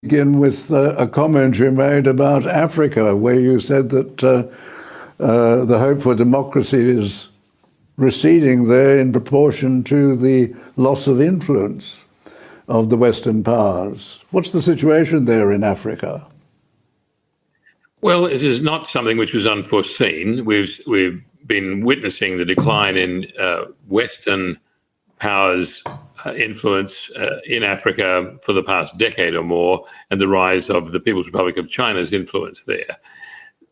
Begin with a comment you made about Africa, where you said that the hope for democracy is receding there in proportion to the loss of influence of the Western powers. What's the situation there in Africa? Well, it is not something which was unforeseen. We've been witnessing the decline in Western powers' influence in Africa for the past decade or more, and the rise of the People's Republic of China's influence there.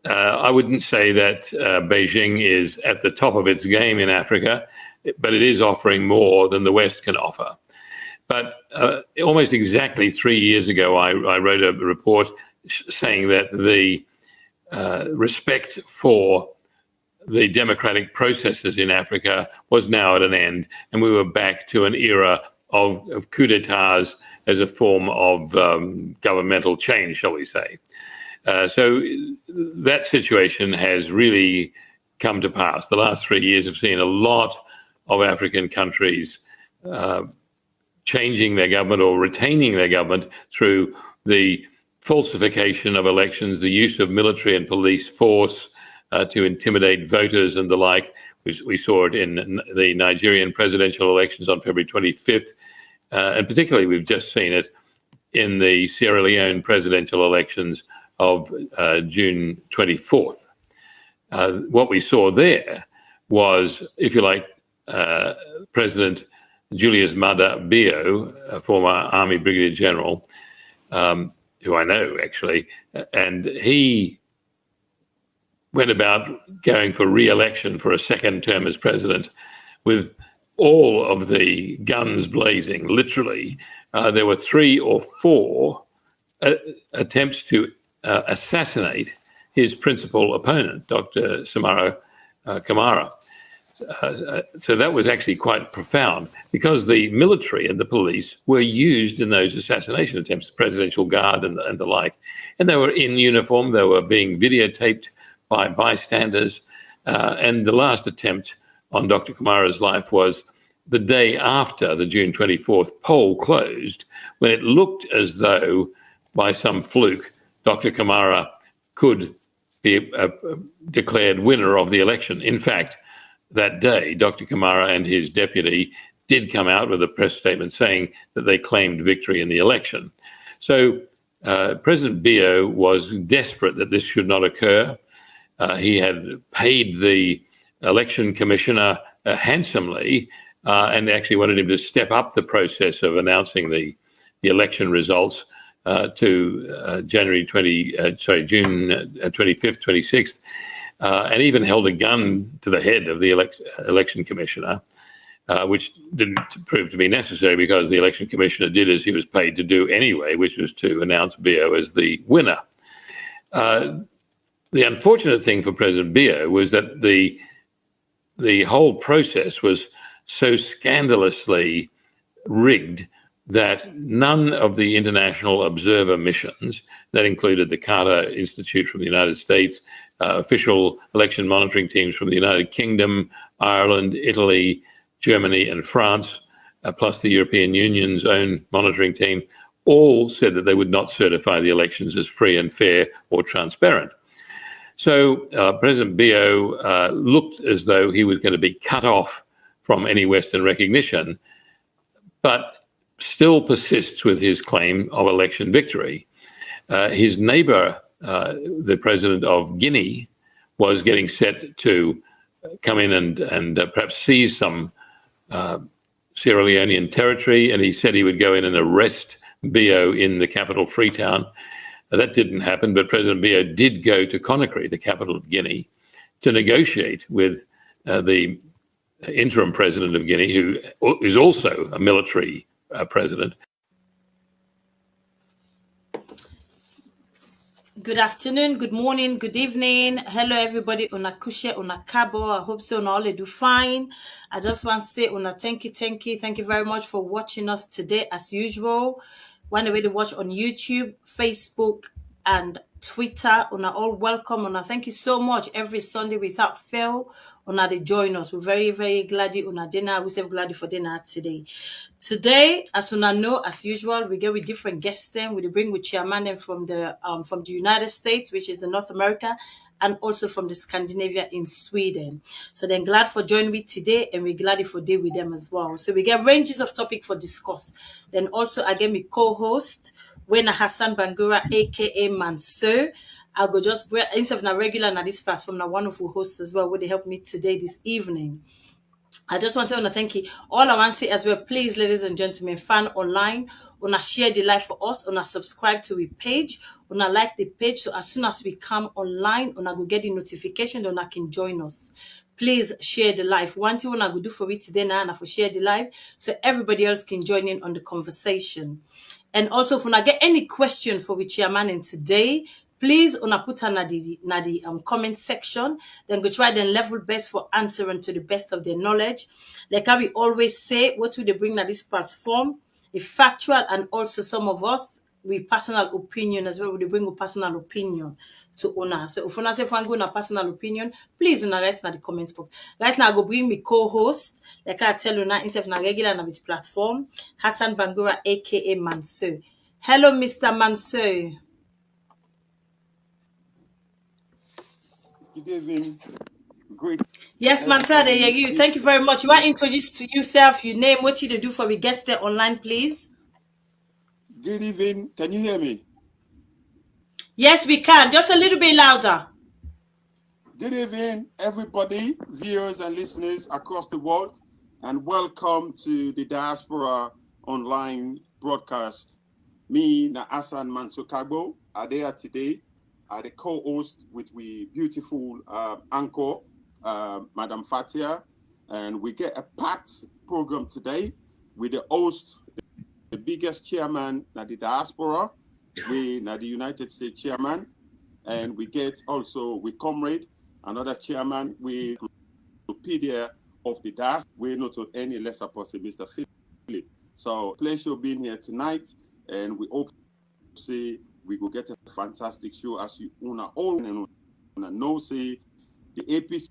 I wouldn't say that Beijing is at the top of its game in Africa, but it is offering more than the West can offer. But almost exactly 3 years ago, I wrote a report saying that the respect for the democratic processes in Africa was now at an end, and we were back to an era of coup d'etats as a form of governmental change, shall we say. So that situation has really come to pass. The last 3 years have seen a lot of African countries changing their government or retaining their government through the falsification of elections, the use of military and police force to intimidate voters and the like. We saw it in the Nigerian presidential elections on February 25th. And particularly, we've just seen it in the Sierra Leone presidential elections of June 24th. What we saw there was, if you like, President Julius Maada Bio, a former Army Brigadier General, who I know actually, and he went about going for re-election for a second term as president with all of the guns blazing, literally. There were 3 or 4 attempts to assassinate his principal opponent, Dr. Samara Kamara. So that was actually quite profound, because the military and the police were used in those assassination attempts, the Presidential Guard and the like. And they were in uniform, they were being videotaped by bystanders. And the last attempt on Dr. Kamara's life was the day after the June 24th poll closed, when it looked as though, by some fluke, Dr. Kamara could be declared winner of the election. In fact, that day, Dr. Kamara and his deputy did come out with a press statement saying that they claimed victory in the election. So President Bio was desperate that this should not occur. He had paid the election commissioner handsomely and actually wanted him to step up the process of announcing the election results to June 25th, 26th. And even held a gun to the head of the election commissioner, which didn't prove to be necessary, because the election commissioner did as he was paid to do anyway, which was to announce Bio as the winner. The unfortunate thing for President Bio was that the whole process was so scandalously rigged that none of the international observer missions, that included the Carter Institute from the United States, official election monitoring teams from the United Kingdom, Ireland, Italy, Germany, and France, plus the European Union's own monitoring team, all said that they would not certify the elections as free and fair or transparent. So President Bio looked as though he was going to be cut off from any Western recognition, but still persists with his claim of election victory. His neighbor, the president of Guinea, was getting set to come in and perhaps seize some Sierra Leonean territory, and he said he would go in and arrest Bio in the capital, Freetown. That didn't happen, but President Bio did go to Conakry, the capital of Guinea, to negotiate with the interim president of Guinea, who is also a military president. Good afternoon, good morning, good evening. Hello, everybody. Una kushe, una kabo. I hope so. Una all do fine. I just want to say, una thank you. Thank you very much for watching us today, as usual. One way to watch on YouTube, Facebook, and Twitter. Una all welcome. Una thank you so much. Every Sunday without fail, una they join us. We're very, very glad you una dinner. We say glad you for dinner today. Today, as una know, as usual, we get with different guests. Then we bring with chairman them from the United States, which is the North America, and also from the Scandinavia in Sweden. So then glad for joining me today, and we're glad for day with them as well. So we get ranges of topic for discuss. Then also again, me co-host when Hassan Bangura, aka Mansour. I'll go just bring instead of na regular na this platform, na one of who hosts as well, would they help me today this evening. I just want to thank you. All I want to say as well, please, ladies and gentlemen, fan online, wanna share the live for us, wanna subscribe to our page, wanna like the page, so as soon as we come online, wanna go get the notification, then I can join us. Please share the live. One thing wanna go do for it today now, and for share the live, so everybody else can join in on the conversation. And also, if you get any question for the chairman in today, please put her na the comment section. Then go try the level best for answering to the best of their knowledge. Like how we always say, what will they bring na this platform? It's factual, and also some of us with personal opinion as well. We bring a personal opinion to Una. So if Una say if I'm going a personal opinion, please Una write in the comments box. Right now I go bring me co-host. Like I tell Una, instead of na regular na with platform, Hassan Bangura, aka Mansour. Hello, Mr. Mansour. Good evening. Great. Yes, Mansour, there you. Thank you very much. You want to introduce to yourself, your name, what you do for we guests there online, please? Good evening. Can you hear me? Yes, we can. Just a little bit louder. Good evening, everybody, viewers and listeners across the world, and welcome to the Diaspora online broadcast. Me, na Hassan Mansour Kagbo, are there today. The co-host with the beautiful anchor, Madam Fatia, and we get a packed program today with the host, the biggest chairman na the diaspora, we na the United States chairman, and we get also with comrade, another chairman, we Wikipedia of the diaspora, we're not any lesser person, Mr. Philip. So pleasure being here tonight, and we hope to see we will get a fantastic show as you all know, say the APC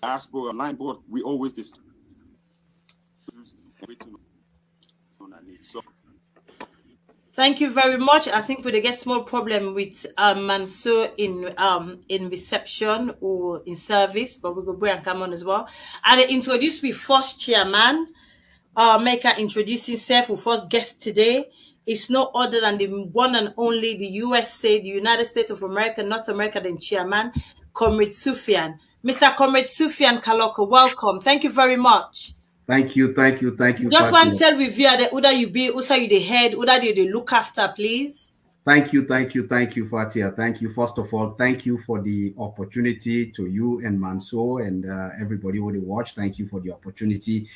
Diaspora online board, we always discuss. So thank you very much. I think we get small problem with Mansour in reception or in service, but we go bring and come on as well. And I introduce we first chairman. Maker introduce himself. We first guest today. It's no other than the one and only the USA, the United States of America, North America, then chairman, Comrade Sufyan. Mr. Comrade Sufyan Kaloko, welcome. Thank you very much. Thank you. Just want to tell with you that Uda you be, Usa you the head, Uda you look after, please. Thank you, Fatia. Thank you. First of all, thank you for the opportunity to you and Mansour and everybody who watch. Thank you for the opportunity.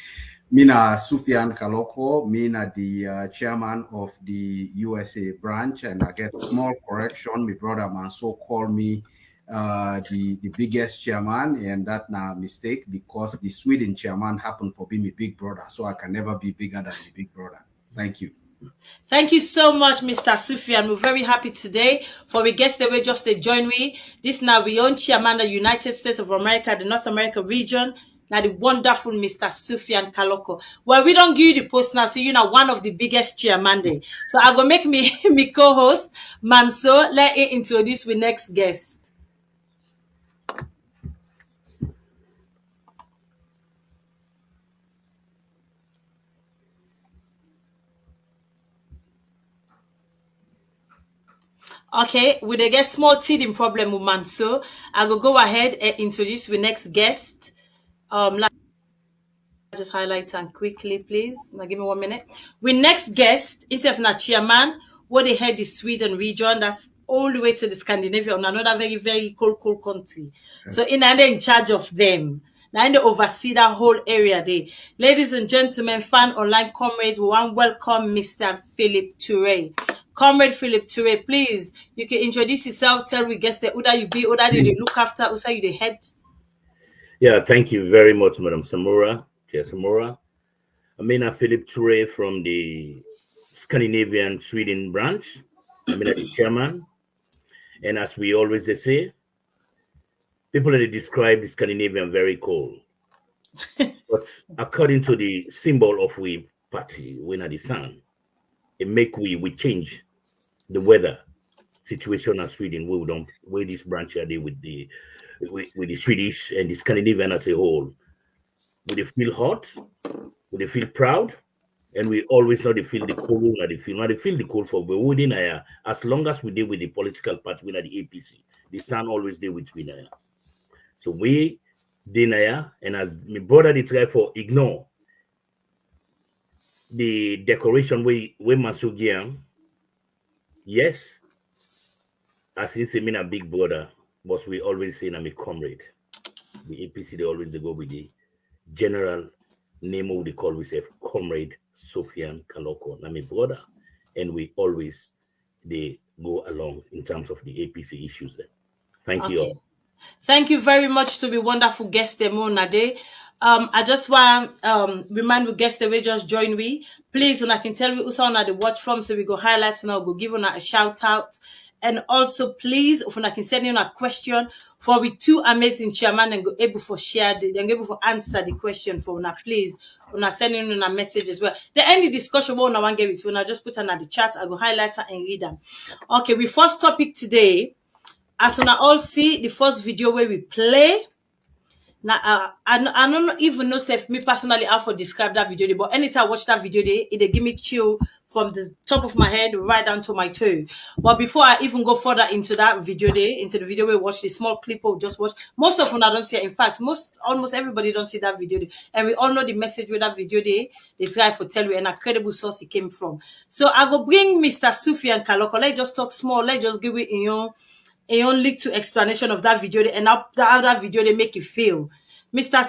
Mina Sufyan Kaloko, Mina the chairman of the USA branch, and I get a small correction. My brother Mansour called me the biggest chairman, and that's not a mistake because the Sweden chairman happened to be my big brother, so I can never be bigger than the big brother. Thank you. Thank you so much, Mr. Sufyan. We're very happy today for we guests that we just to join me. This now we own chairman of the United States of America, the North America region. Now the wonderful Mr. Sufyan Kaloko. Well, we don't give you the post now, so you know one of the biggest chairman there. So I go make me co-host Mansour. Let me introduce the next guest. Okay, with a get small teething problem with Mansour, I will go ahead and introduce the next guest. Just highlight and quickly, please. Now give me 1 minute. We next guest is a chairman, what they head the Sweden region, that's all the way to the Scandinavia, on another very, very cold country. Okay. So in charge of them. Now they oversee that whole area there. Ladies and gentlemen, fan online comrades, we want welcome Mr. Philip Toure. Comrade Philip Toure, please, you can introduce yourself, tell we guests that Uda you be, Uda you look after, Usa you the head. Yeah, thank you very much, Madam Samura. Samura. Amina Philip Toure from the Scandinavian Sweden branch. I mean, the chairman. And as we always say, people that describe the Scandinavian very cold. But according to the symbol of we party, we are the sun, it make we change the weather situation in Sweden. We don't where this branch are there with the Swedish and the Scandinavian as a whole. Would they feel hot? Would they feel proud? And we always know they feel the cold, they feel the cold for within as long as we deal with the political party, we are the APC. The sun always deal with we. So we deny, and as my brother they try for ignore the decoration we Masugian. Yes, as he say, me a big brother, but we always say I'm a comrade. The APC they always go with the general name of the call we say Comrade Sofian Kaloko. I'm a brother, and we always they go along in terms of the APC issues. There. Thank you all. Thank you very much to be wonderful guest Nade. I just want remind we guests that we just join we. Please, when I can tell you who's on the watch from, so we go highlight now, go give on a shout out. And also, please, if I can send in a question for we two amazing chairman and go able for share the, then able for answer the question for now, please. When I send in a message as well. There any discussion about one get it when I just put on the chat, I go highlight her and read them. Okay, we first topic today. As we all see the first video where we play. Now, I don't even know if me personally how to describe that video, but anytime I watch that video, it give me chill from the top of my head right down to my toe. But before I even go further into that video, into the video we watch, the small clip we just watch, most of them I don't see it. In fact, almost everybody don't see that video, and we all know the message with that video they try to tell you, and a credible source it came from. So I go bring Mr. Sufian Kaloko. Let's just talk small. Let's just give it a little explanation of that video and how that video they make you feel. Mr.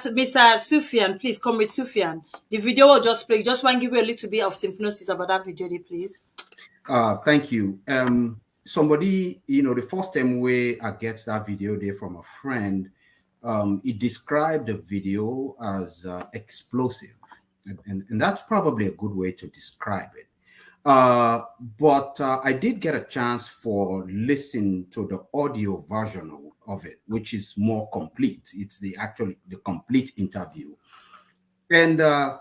Sufian, please come with Sufian. The video will just play. Just want to give you a little bit of synopsis about that video, please. Thank you. Somebody, the first time I get that video there from a friend, it described the video as explosive. And that's probably a good way to describe it. But I did get a chance for listening to the audio version of it, which is more complete. It's the complete interview. And I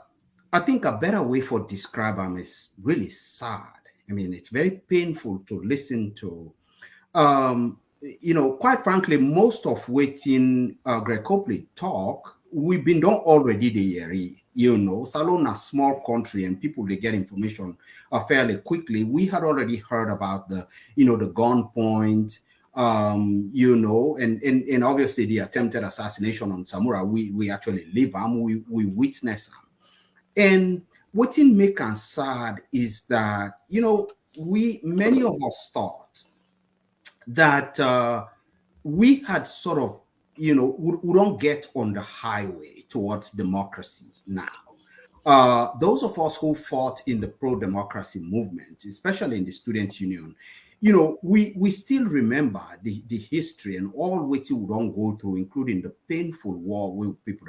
think a better way for describe them is really sad. I mean, it's very painful to listen to. Quite frankly, most of waiting Greg Copley talk, we've been done already the year. Salon a small country and people they get information fairly quickly. We had already heard about the gunpoint, and obviously the attempted assassination on Samura. We actually live them, we witness them. And what in make us sad is that, many of us thought that we had sort of we don't get on the highway towards democracy now. Those of us who fought in the pro-democracy movement, especially in the Students' Union, we still remember the history and all which we don't go through, including the painful war with people.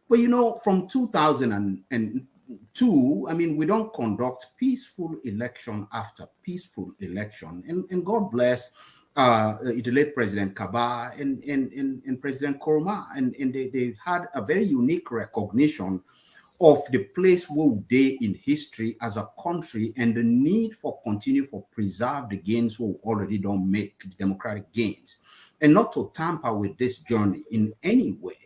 But, from 2002, I mean, we don't conduct peaceful election after peaceful election. And God bless the late President Kaba and President Koroma, and they had a very unique recognition of the place where they in history as a country and the need for continue for preserve the gains we already don't make, the democratic gains, and not to tamper with this journey in any way.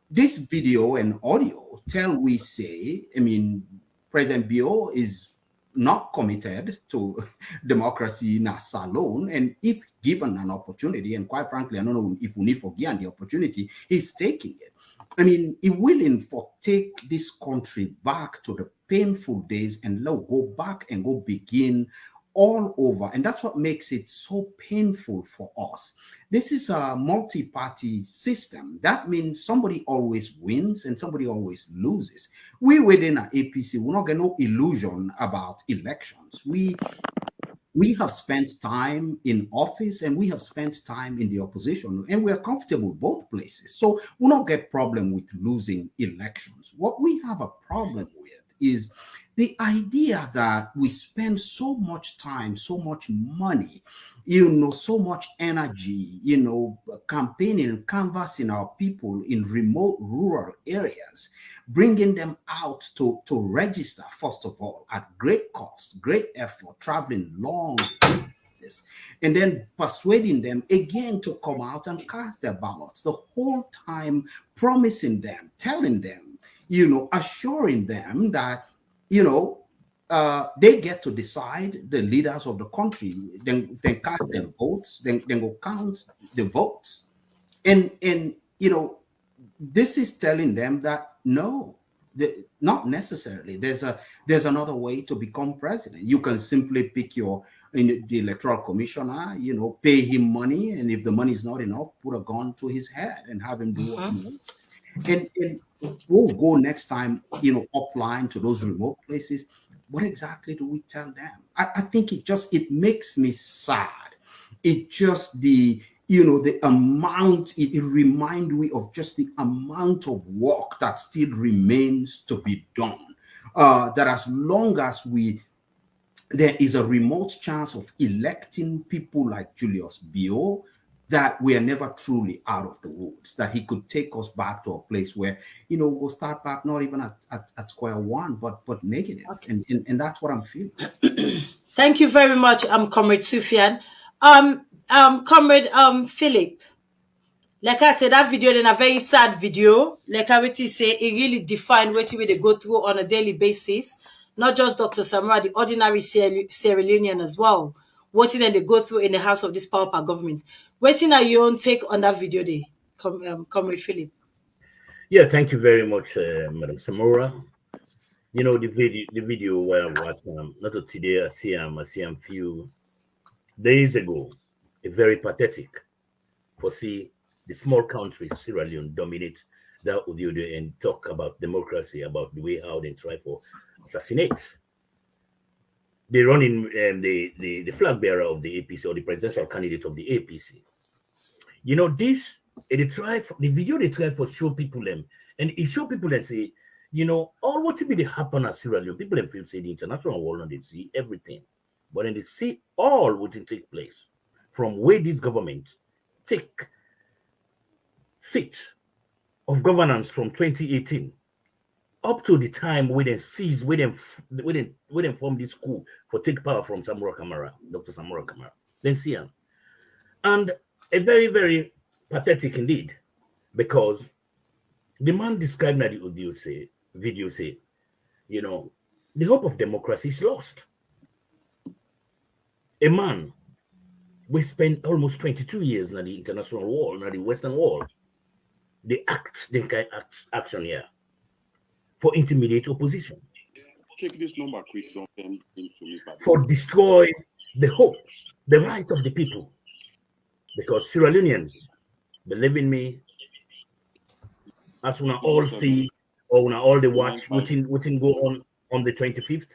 This video and audio we say, I mean, President Bio is not committed to democracy in a salon, and if given an opportunity, and quite frankly, I don't know if we need for Gian the opportunity, he's taking it. I mean, he's willing for take this country back to the painful days and go back and go begin all over. And that's what makes it so painful for us. This is a multi-party system. That means somebody always wins and somebody always loses. We within our APC, we're not getting no illusion about elections. We have spent time in office and we have spent time in the opposition, and we are comfortable both places. So we'll not get problem with losing elections. What we have a problem with is the idea that we spend so much time, so much money, you know, so much energy, you know, campaigning, canvassing our people in remote rural areas, bringing them out to register, first of all, at great cost, great effort, traveling long distances, and then persuading them again to come out and cast their ballots, the whole time promising them, telling them, you know, assuring them that, you know, they get to decide the leaders of the country, then cast their votes, then go count the votes. And you know, this is telling them that no, not necessarily. There's another way to become president. You can simply pick the electoral commissioner, you know, pay him money, and if the money is not enough, put a gun to his head and have him do what he wants. And we'll go next time, you know, offline to those remote places. What exactly do we tell them? I think it makes me sad. It just the amount, it reminds me of just the amount of work that still remains to be done. That as long as there is a remote chance of electing people like Julius Bio, that we are never truly out of the woods, that he could take us back to a place where, you know, we'll start back not even at square one, but negative. Okay. And that's what I'm feeling. Thank you very much, Comrade Sufyan. Comrade Philip, like I said, that video then a very sad video. Like I would say, it really defined what they go through on a daily basis. Not just Dr. Samra, the ordinary Sierra Leonean as well. What then they go through in the house of this powerful government. Waiting at your own take on that video day, Comrade Philip. Yeah, thank you very much, Madam Samora. You know, the video where I watched, not today, I see him few days ago, a very pathetic for see the small country, Sierra Leone, dominate that audio and talk about democracy, about the way how they try for assassinate. They run in the flag bearer of the APC or the presidential candidate of the APC. You know, the video they try for show people them, and it show people that say, you know, all what really happen at Sierra Leone, people feel say the international world and they see everything, but then they see all what will take place from where this government take seat of governance from 2018 up to the time when they seize, when they form this coup for take power from Samora Kamara, Dr. Samora Kamara. Then see him. And a very, very pathetic indeed, because the man described that the video say, you know, the hope of democracy is lost. A man, we spent almost 22 years in the international world, in the Western world. They action here for intimidate opposition. Check this number quick, don't send him to me. For destroy the hope, the right of the people. Because Sierra Leoneans, believe in me, as we all see, or we all the watch, waiting go on the 25th,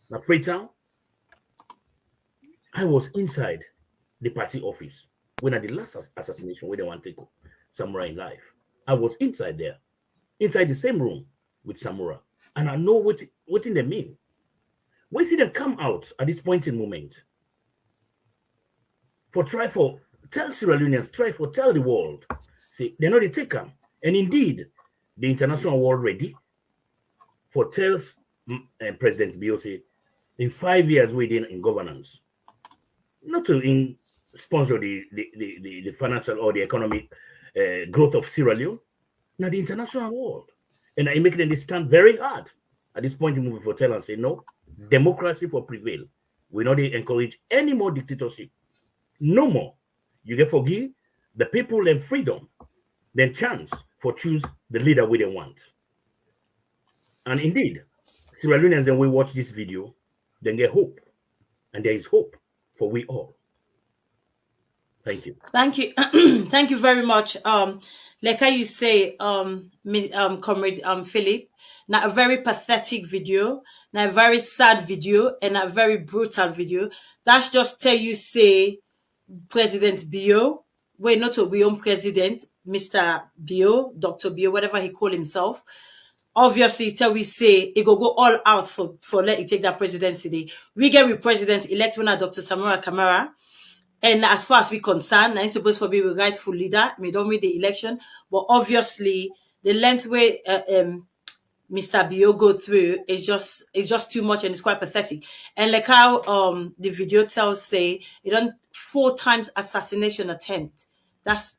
na Freetown. I was inside the party office when at the last assassination where they want to take Samurai in life. I was inside there, inside the same room with Samura, and I know what they mean. We see them come out at this point in moment tell Sierra Leoneans, tell the world, see, they know they take them. And indeed, the international world ready for tells President Biose in 5 years within in governance, not to sponsor the financial or the economic growth of Sierra Leone, now the international world. And I make them stand very hard at this point in moving for tell and say, no, democracy for prevail. We not encourage any more dictatorship. No more. You get forgive the people and freedom, then chance for choose the leader we they want. And indeed, Sierra Leoneans, then we watch this video, then get hope. And there is hope for we all. Thank you. Thank you. Thank you very much. Like how you say, Comrade Philip, now a very pathetic video, now a very sad video, and a very brutal video. That's just tell you say President Bio, not to be president, Mr. Bio, Dr. Bio, whatever he call himself, obviously till we say it go all out for let it take that presidency day. We get with president elect when Dr. Samora Kamara. And as far as we concerned, I'm supposed to be a rightful leader. We don't win the election, but obviously the length way Mr. Bio go through is just too much, and it's quite pathetic. And like how the video tells say it done 4 times assassination attempt. That's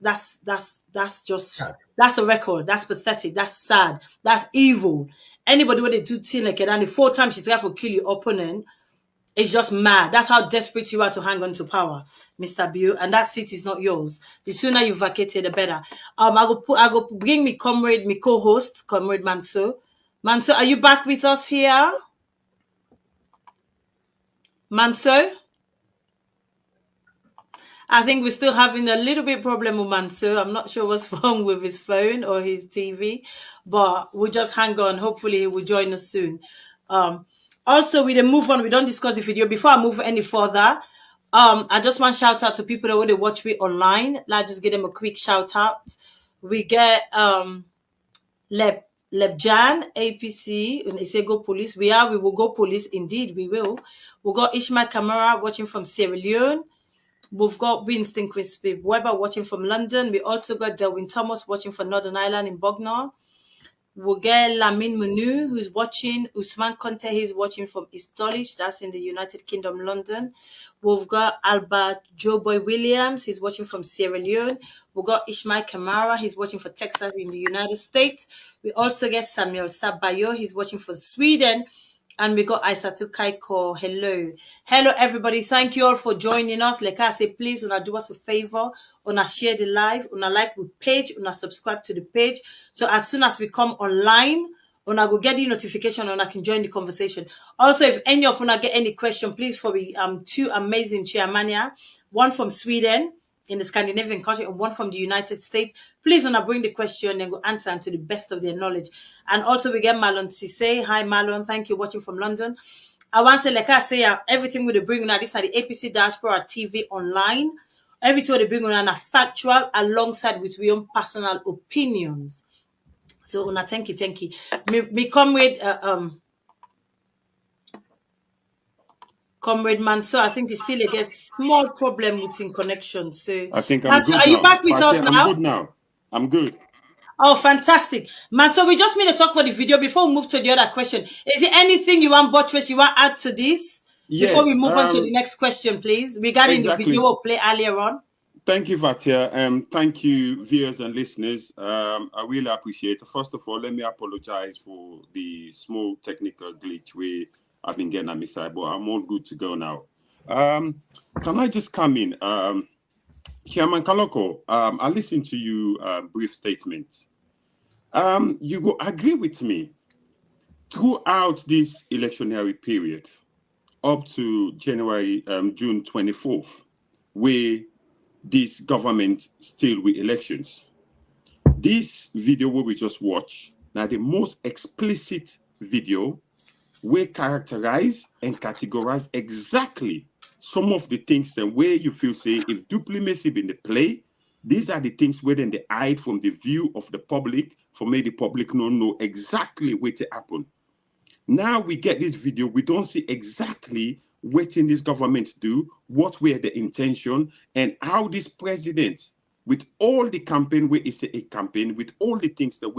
just that's a record. That's pathetic. That's sad. That's evil. Anybody when they do thing like that, and the 4 times you try to kill your opponent, it's just mad. That's how desperate you are to hang on to power, Mr. Bill. And that seat is not yours. The sooner you vacate it, the better. I go bring me comrade, me co-host, Comrade Manso. Manso, are you back with us here? Manso? I think we're still having a little bit problem with Manso. I'm not sure what's wrong with his phone or his TV, but we'll just hang on. Hopefully he will join us soon. Also, we then move on. We don't discuss the video. Before I move any further, I just want to shout out to people that want to watch me online. Like, just give them a quick shout out. We get Lebjan, APC, and Isego Police. We will go police. Indeed, we will. We've got Ishmael Kamara watching from Sierra Leone. We've got Winston Crispy Weber watching from London. We also got Delwyn Thomas watching from Northern Ireland in Bognor. We'll get Lamin Manu, who's watching. Usman Conte, he's watching from East Dulwich, that's in the United Kingdom, London. We've got Albert Joeboy Williams, he's watching from Sierra Leone. We've got Ishmael Kamara, he's watching for Texas in the United States. We also get Samuel Sabayo, he's watching for Sweden. And we got Aisatu Kaiko. Hello. Hello, everybody. Thank you all for joining us. Like I say, please, do us a favor. Share the live. Like the page. Subscribe to the page. So as soon as we come online, go get the notification and I can join the conversation. Also, if any of you get any question, please, for me, 2 amazing chairmania. One from Sweden, in the Scandinavian country, and one from the United States. Please bring the question and go answer to the best of their knowledge. And also we get Marlon Sise. Hi Marlon, thank you watching from London. I want to say, like I say, everything we bring on this is the APC Diaspora TV online. Everything we bring on are factual alongside with your own personal opinions. So thank you. Me comrade Comrade Manso, I think it's still a small problem with in connection. So I think I'm Manso, good are now. you back with us now? I'm good now. I'm good. Oh, fantastic. Manso, we just need to talk for the video before we move to the other question. Is there anything you want, Buttress, you want to add to this? Yes, before we move on to the next question, please, regarding exactly. the video we'll play earlier on. Thank you, Vatia. Thank you, viewers and listeners. I really appreciate it. First of all, let me apologize for the small technical glitch I've been getting on my side, but I'm all good to go now. Can I just come in? Chairman Kaloko, I listened to you brief statement. You go agree with me throughout this electionary period up to June 24th, where this government still with elections. This video where we just watched, now the most explicit video we characterize and categorize exactly some of the things and where you feel say if diplomacy in the play, these are the things where then they hide from the view of the public, for me the public don't know exactly what to happen. Now we get this video, we don't see exactly what in this government do, what were the intention, and how this president, with all the campaign where he say a campaign, with all the things that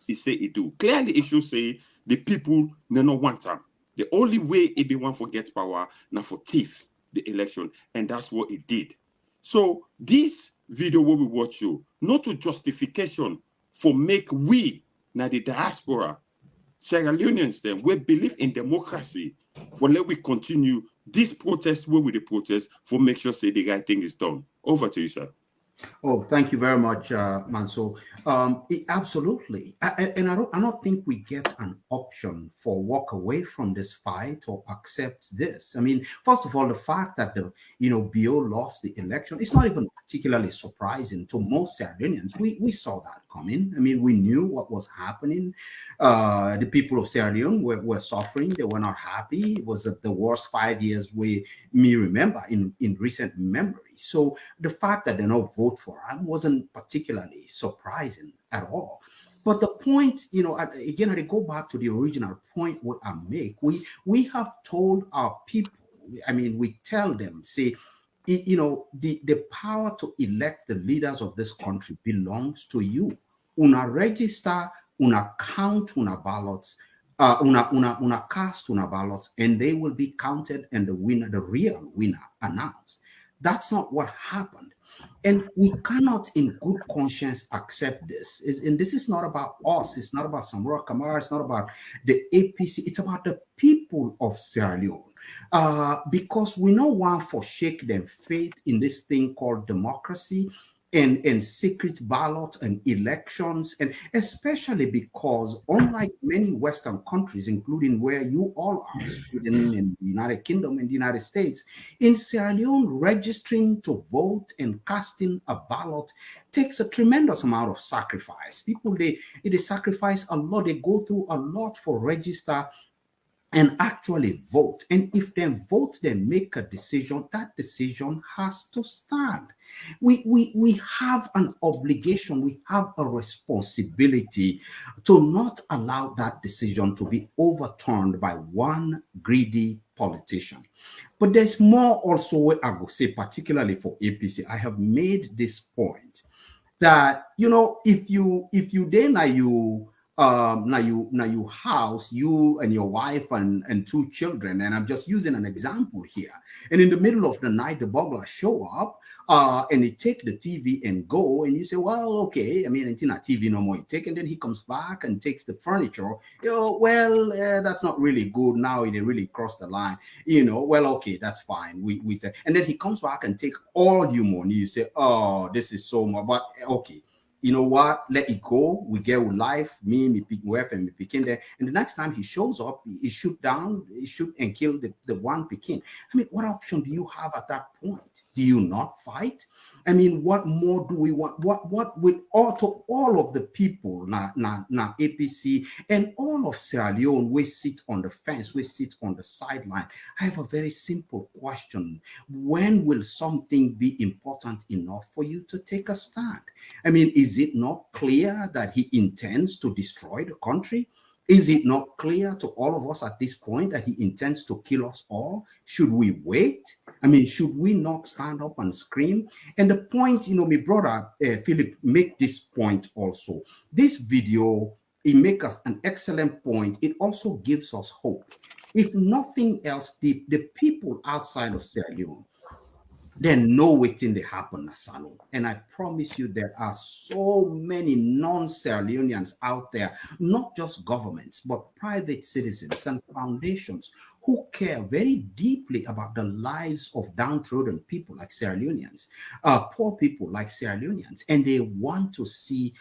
he say he do. Clearly it should say the people no want them. The only way it be one for get power now for thief the election, and that's what it did. So this video where we watch you, not a justification for make we now the diaspora, Sierra Leoneans them, we believe in democracy, for let we continue this protest where we the protest for make sure say the right thing is done. Over to you, sir. Oh, thank you very much, Manso. Absolutely, and I don't think we get an option for walk away from this fight or accept this. I mean, first of all, the fact that Bio lost the election, it's not even particularly surprising to most Sierra-Leoneans. We saw that coming. I mean, we knew what was happening. The people of Sierra Leone were suffering. They were not happy. It was the worst 5 years we remember in recent memory. So the fact that they don't vote for him wasn't particularly surprising at all. But the point, again, I go back to the original point what I make. We have told our people, we tell them, say, the power to elect the leaders of this country belongs to you. Una register, una count, una ballots, una cast, una ballots, and they will be counted and the winner, the real winner, announced. That's not what happened. And we cannot in good conscience accept this. And this is not about us. It's not about Samora Kamara. It's not about the APC. It's about the people of Sierra Leone. Because we no want to shake their faith in this thing called democracy and secret ballot and elections, and especially because unlike many Western countries, including where you all are, Sweden and the United Kingdom and the United States, in Sierra Leone, registering to vote and casting a ballot takes a tremendous amount of sacrifice. People, they sacrifice a lot. They go through a lot for register and actually vote. And if they vote, they make a decision, that decision has to stand. We have an obligation, we have a responsibility to not allow that decision to be overturned by one greedy politician. But there's more also where I go say, particularly for APC, I have made this point that, if you then now you house you and your wife and two children, and I'm just using an example here, and in the middle of the night the burglars show up and they take the TV and go, and you say, well, okay, it's not TV no more, you take, and then he comes back and takes the furniture. That's not really good. Now they really crossed the line, well, okay, that's fine, we say, and then he comes back and take all your money. You say, oh, this is so much, but okay, you know what? Let it go. We get with life. Me wife, and me Pekin there. And the next time he shows up, he shoot and kill the one Pekin. What option do you have at that point? Do you not fight? What more do we want? What with all of the people now APC and all of Sierra Leone, we sit on the fence, we sit on the sideline. I have a very simple question. When will something be important enough for you to take a stand? Is it not clear that he intends to destroy the country? Is it not clear to all of us at this point that he intends to kill us all? Should we wait? Should we not stand up and scream? And the point, my brother Philip make this point also. This video, it makes us an excellent point. It also gives us hope. If nothing else, the people outside of Sierra Leone, they know waiting they happen at Salon. And I promise you, there are so many non-Sierra Leoneans out there, not just governments, but private citizens and foundations who care very deeply about the lives of downtrodden people like Sierra Leoneans, poor people like Sierra Leoneans, and they want to see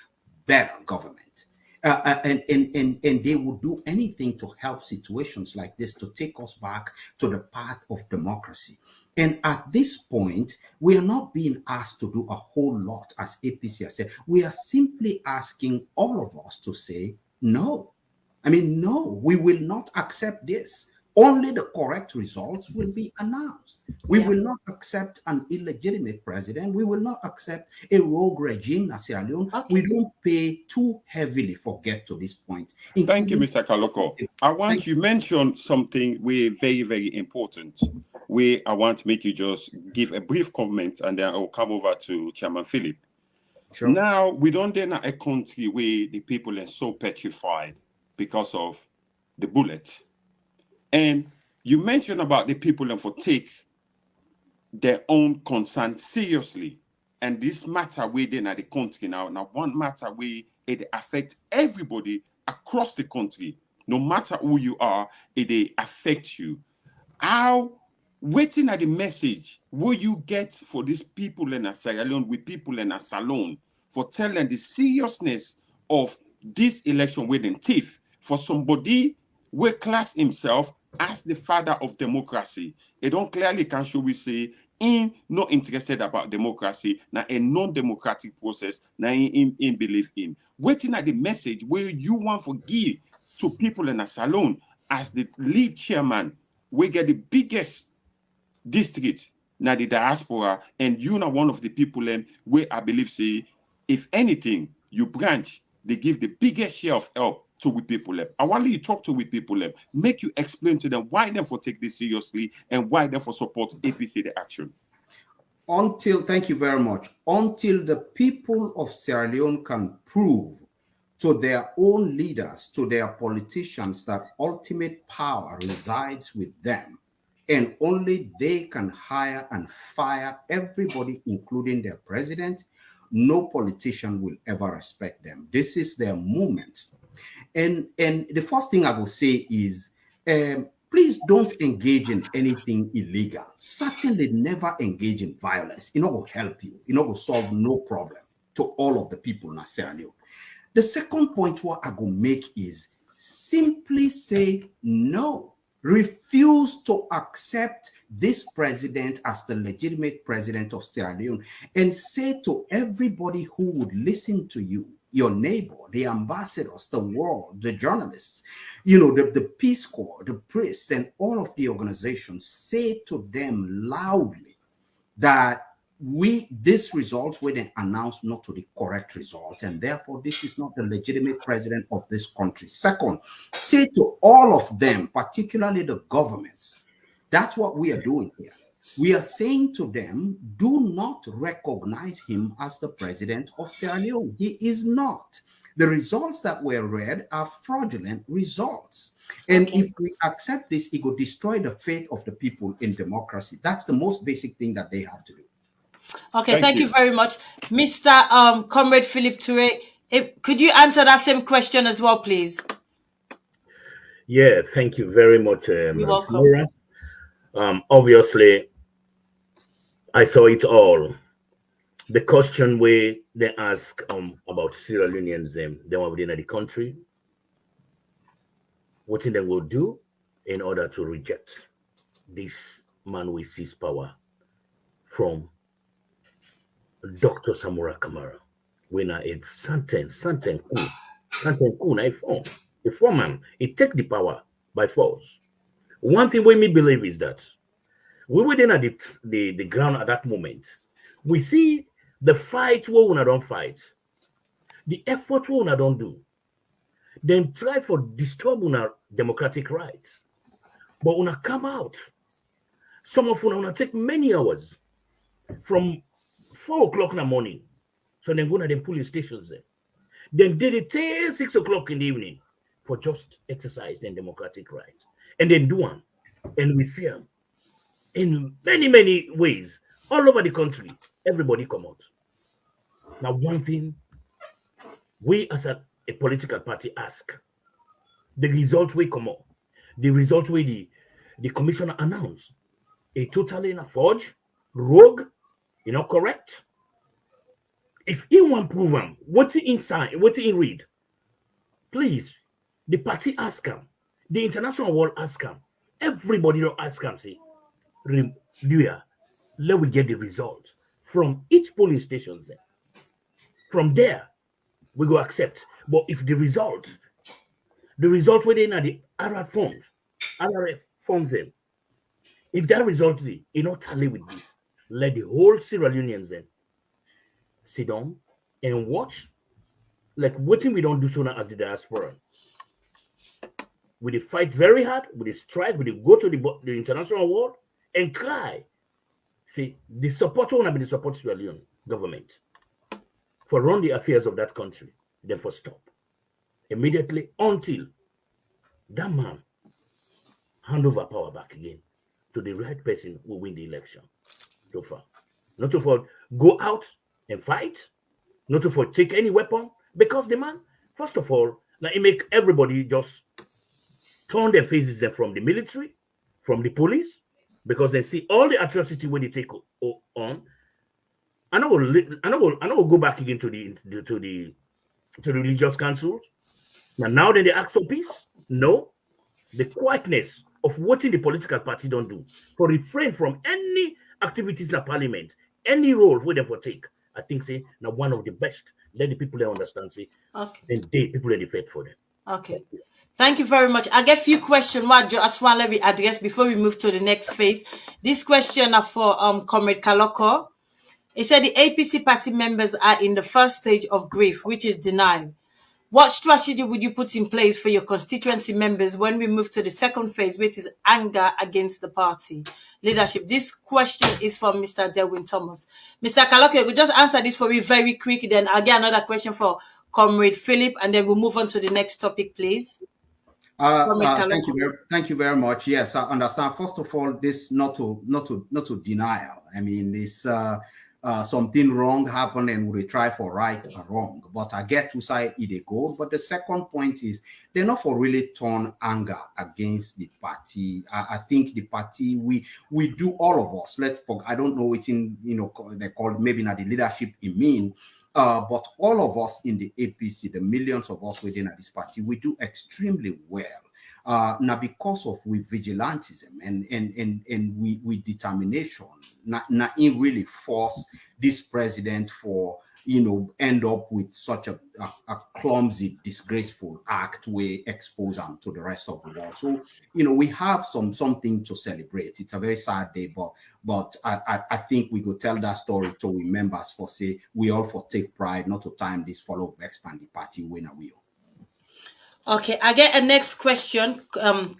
better government. And they will do anything to help situations like this to take us back to the path of democracy. And at this point, we are not being asked to do a whole lot, as APC has said. We are simply asking all of us to say no. No, we will not accept this. Only the correct results will be announced. We will not accept an illegitimate president. We will not accept a rogue regime in Sierra Leone. Okay. We don't pay too heavily for get to this point. Thank you, Mr. Kaloko. You mentioned something very, very important. I want to make you just give a brief comment, and then I'll come over to Chairman Philip. Sure. Now, we don't in a country where the people are so petrified because of the bullet. And you mentioned about the people and for take their own concern seriously. And this matter within the country now one matter where it affects everybody across the country. No matter who you are, it affects you. How waiting at the message will you get for these people in a Sierra Leone, with people in a salon, for telling the seriousness of this election within thief, for somebody will class himself as the father of democracy. It don't clearly can show we say in not interested about democracy, now a non-democratic process, now in belief in. Waiting at the message where you want to give to people in a salon as the lead chairman, we get the biggest district now the diaspora, and you know one of the people where I believe say, if anything, you branch they give the biggest share of help to we people them. I want you to talk to we people them, make you explain to them why them for take this seriously and why them for support APC the action. Thank you very much. Until the people of Sierra Leone can prove to their own leaders, to their politicians, that ultimate power resides with them, and only they can hire and fire everybody, including their president, no politician will ever respect them. This is their moment. And the first thing I will say is, please don't engage in anything illegal. Certainly never engage in violence. It will help you. It will solve no problem to all of the people in Sierra Leone. The second point what I will make is simply say no. Refuse to accept this president as the legitimate president of Sierra Leone, and say to everybody who would listen to you, your neighbor, the ambassadors, the world, the journalists, the Peace Corps, the priests, and all of the organizations, say to them loudly that these results were then announced not to the correct result, and therefore this is not the legitimate president of this country. Second, say to all of them, particularly the governments, that's what we are doing here. We are saying to them, do not recognize him as the president of Sierra Leone. He is not. The results that were read are fraudulent results. And if we accept this, it will destroy the faith of the people in democracy. That's the most basic thing that they have to do. Okay, thank you very much. Mr. Comrade Philip Toure, could you answer that same question as well, please? Yeah, thank you very much, You're welcome. Obviously, I saw it all. The question where they ask about Sierra Leoneans, they were within the country, what they will do in order to reject this man with his power from Dr. Samura Kamara. When it's something cool, a foreman, it take the power by force. One thing we may believe is that we were then at the ground at that moment. We see the fight where we don't fight, the effort we don't do, then try for disturb our democratic rights. But when I come out, some of them take many hours from 4 o'clock in the morning. So then go to the police stations there. Then did it till 6 o'clock in the evening for just exercise their democratic rights. And then do one. And we see them in many, many ways all over the country. Everybody come out. Now, one thing we as a political party ask, the result we come out, the result we the commissioner announced, a totally forged, rogue, correct. If anyone prove them, what's inside, what's in read, please, the party ask them, the international world ask them, everybody don't ask them, say, let we get the results from each polling station there. From there, we go accept. But if the result within the other forms them, if that result is not tally with this, let the whole Sierra Leoneans then sit down and watch, like what thing we don't do sooner as the diaspora. We fight very hard, we strike, we go to the international world and cry. See, the support will not be the support Sierra Leone government for run the affairs of that country, then for stop immediately until that man hand over power back again to the right person who win the election. So far, not to for go out and fight, not to for take any weapon, because the man, first of all, now it make everybody just turn their faces them from the military, from the police, because they see all the atrocity when they take on. I know we'll go back again to the religious council. Now that they ask for peace, no, the quietness of what the political party don't do for refrain from any activities in the parliament, any role where they for take. I think say now one of the best. Let the people there understand say, okay, and they people are the faith for them. Okay. Thank you very much. I get a few questions. Just one let me address before we move to the next phase. This question are for Comrade Kaloko. He said the APC party members are in the first stage of grief, which is denial. What strategy would you put in place for your constituency members when we move to the second phase, which is anger against the party leadership? This question is from Mr. Delwyn Thomas. Mr. Kaloke, we just answer this for me very quick, then I'll get another question for Comrade Philip, and then we'll move on to the next topic, please. Thank you very much. Yes, I understand. First of all, this not to denial. I mean, this something wrong happened and we try for right or wrong. But I get to say it go. But the second point is they're not for really turn anger against the party. I think the party we do, all of us. I don't know what in they call maybe not the leadership in mean. But all of us in the APC, the millions of us within this party, we do extremely well. Now, because of we vigilantism and we determination, not really force this president for end up with such a clumsy, disgraceful act we expose them to the rest of the world. So we have something to celebrate. It's a very sad day, but I think we could tell that story to we members for say we all for take pride not to time this follow expand the party winner will. Okay, I get a next question,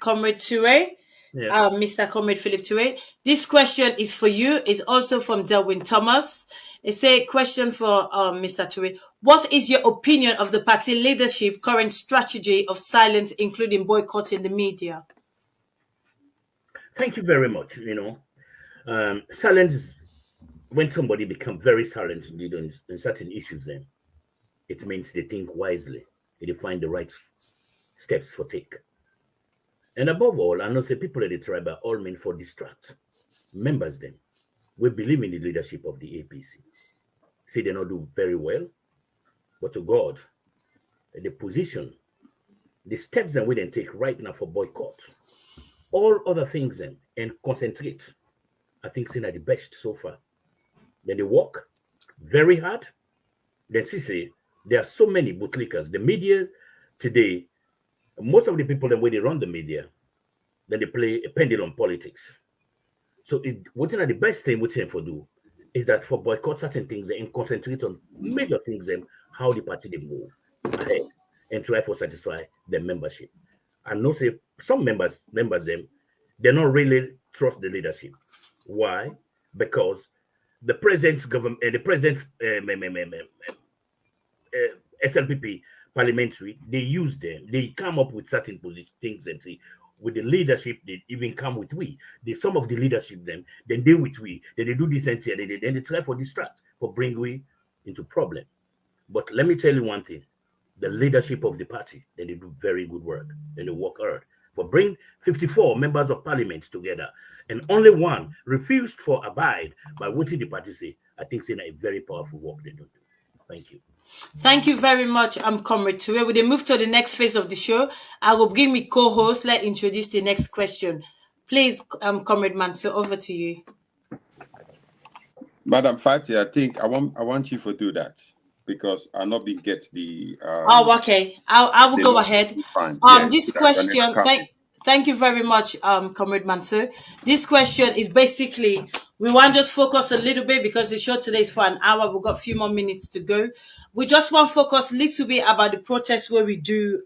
Comrade Toure. Yeah. Mr. Comrade Philip Toure. This question is for you. It's also from Delwyn Thomas. It's a question for Mr. Toure. What is your opinion of the party leadership current strategy of silence, including boycotting the media? Thank you very much. Silence is when somebody becomes very silent in certain issues, then it means they think wisely. They find the right steps for take. And above all, I know say people at the tribe are all meant for distract. Members them. We believe in the leadership of the APC. See, they not do very well, but to God, the position, the steps that we then take right now for boycott, all other things then, and concentrate. I think saying are the best so far. Then they work very hard. Then see, there are so many bootlickers. The media today, most of the people that when they run the media, then they play a pendulum politics. So what are the best thing we can for do is that for boycott certain things and concentrate on major things and how the party they move ahead and try for satisfy their membership. And no say some members them they not really trust the leadership. Why? Because the present government, the present SLPP parliamentary, they use them. They come up with certain things and say, with the leadership, they even come with we. Some of the leadership then deal with we. Then they do this and then they try for distract, for bring we into problem. But let me tell you one thing. The leadership of the party, then they do very good work. Then they work hard. For bring 54 members of parliament together, and only one refused for abide by what the party say. I think it's a very powerful work they do. Thank you. Thank you very much, Comrade Toure. We then move to the next phase of the show. I will bring me co-host. Let's introduce the next question. Please, Comrade Manso, over to you. Madam Fati, I think I want you to do that because I'll not be get the. Okay. I will go ahead. Fine. Yeah, this question. Thank you very much, Comrade Manso. This question is basically. We want to just focus a little bit because the show today is for an hour. We've got a few more minutes to go. We just want to focus a little bit about the protests where we do,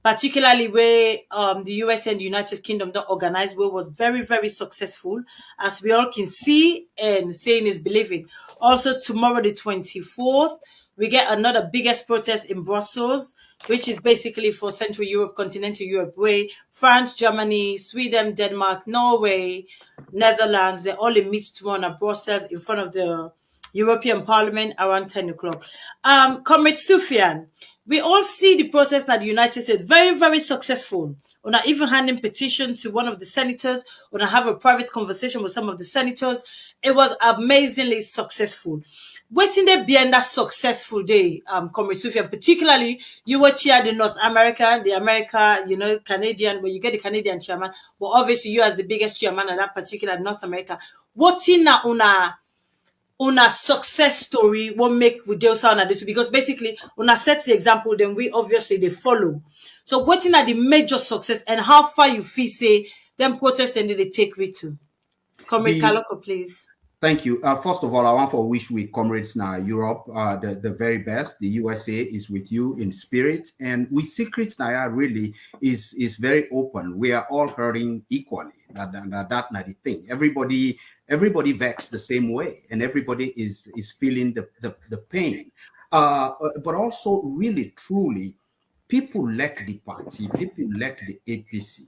particularly where the US and the United Kingdom don't organize, where it was very, very successful, as we all can see, and seeing is believing. Also, tomorrow, the 24th, we get another biggest protest in Brussels, which is basically for Central Europe, continental Europe, where France, Germany, Sweden, Denmark, Norway, Netherlands, they all meet tomorrow in Brussels in front of the European Parliament around 10 o'clock. Comrade Sufyan, we all see the protest at the United States, very, very successful. When I even handing petition to one of the senators, when I have a private conversation with some of the senators, it was amazingly successful. Waiting there behind that successful day, Comrade Sufyan, particularly you were chaired in North America, Canadian, where you get the Canadian chairman, but obviously you as the biggest chairman of that particular North America. What's in una success story what make we deal sound at this? Because basically una set the example, then we obviously they follow. So what's in the major success and how far you feel say them protests and they take we to? Comrade Kaloko, please. Thank you. First of all, I want to wish we comrades now Europe the very best. The USA is with you in spirit, and we secret now really is very open. We are all hurting equally. That's not the thing. Everybody vexed the same way, and everybody is feeling the pain. But also, really, truly, people like the party, people like the APC.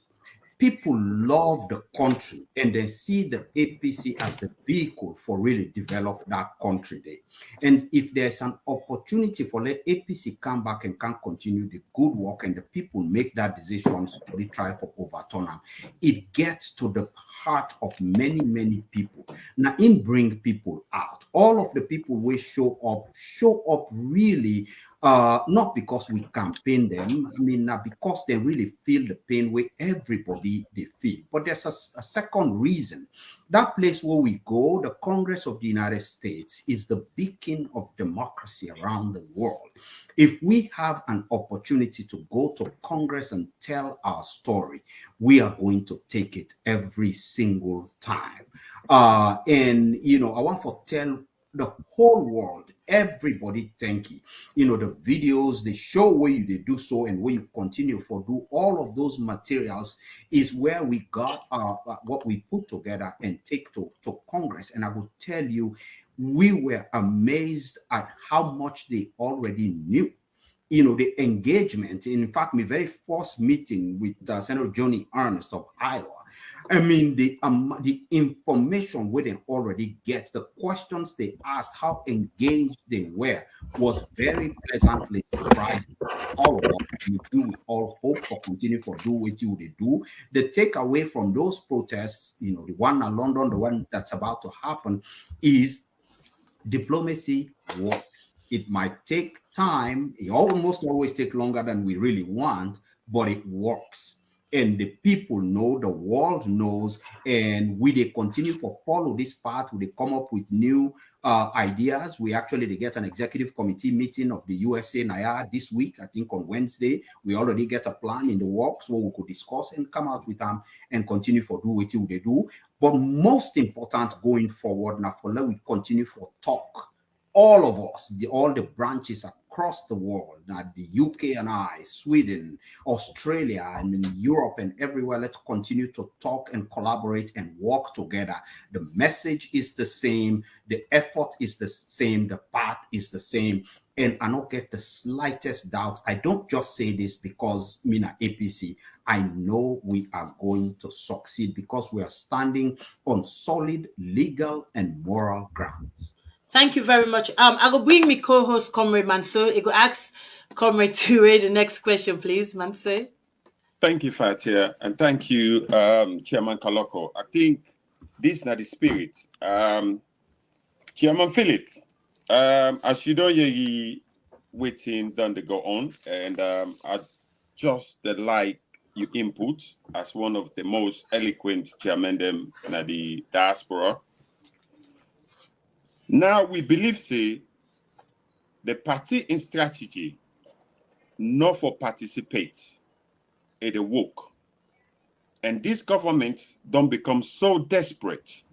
People love the country and they see the APC as the vehicle for really develop that country there. And if there's an opportunity for the APC come back and can continue the good work and the people make that decisions to try for overturn them, it gets to the heart of many people. Now, in bring people out. All of the people will show up really not because we campaign them, I mean, because they really feel the pain where everybody they feel. But there's a second reason. That place where we go, the Congress of the United States, is the beacon of democracy around the world. If we have an opportunity to go to Congress and tell our story, we are going to take it every single time. And, you know, I want to tell the whole world, everybody, thank you. You know, the videos, they show where you they do so and where you continue for do all of those materials is where we got what we put together and take to Congress. And I will tell you, we were amazed at how much they already knew. You know, the engagement. In fact, my very first meeting with Senator Johnny Ernst of Iowa, I mean, the information we didn't already get, the questions they asked, how engaged they were, was very pleasantly surprising. All of us, we all hope for continue for do what you they do. The takeaway from those protests, you know, the one in London, the one that's about to happen, is diplomacy works. It might take time. It almost always takes longer than we really want, but it works. And the people know, the world knows, and we they continue to follow this path. We they come up with new ideas. We actually they get an executive committee meeting of the USA NIA this week. I think on Wednesday we already get a plan in the works where we could discuss and come out with them and continue for do what they do. But most important going forward now, for let we continue for talk. All of us, all the branches across the world, the UK and I, Sweden, Australia, I mean Europe and everywhere, let's continue to talk and collaborate and work together. The message is the same, the effort is the same, the path is the same. And I don't get the slightest doubt. I don't just say this because Mina APC. I know we are going to succeed because we are standing on solid legal and moral grounds. Thank you very much. I will bring me co-host Comrade Mansour. I go ask Comrade to read the next question, please, Mansour. Thank you, Fatia, and thank you, Chairman Kaloko. I think this is not the spirit. Chairman Philip, as you know, you're waiting done to go on, and I just like your input as one of the most eloquent chairmen in the diaspora. Now we believe, say, the party in strategy not for participate in the work. And this government don't become so desperate,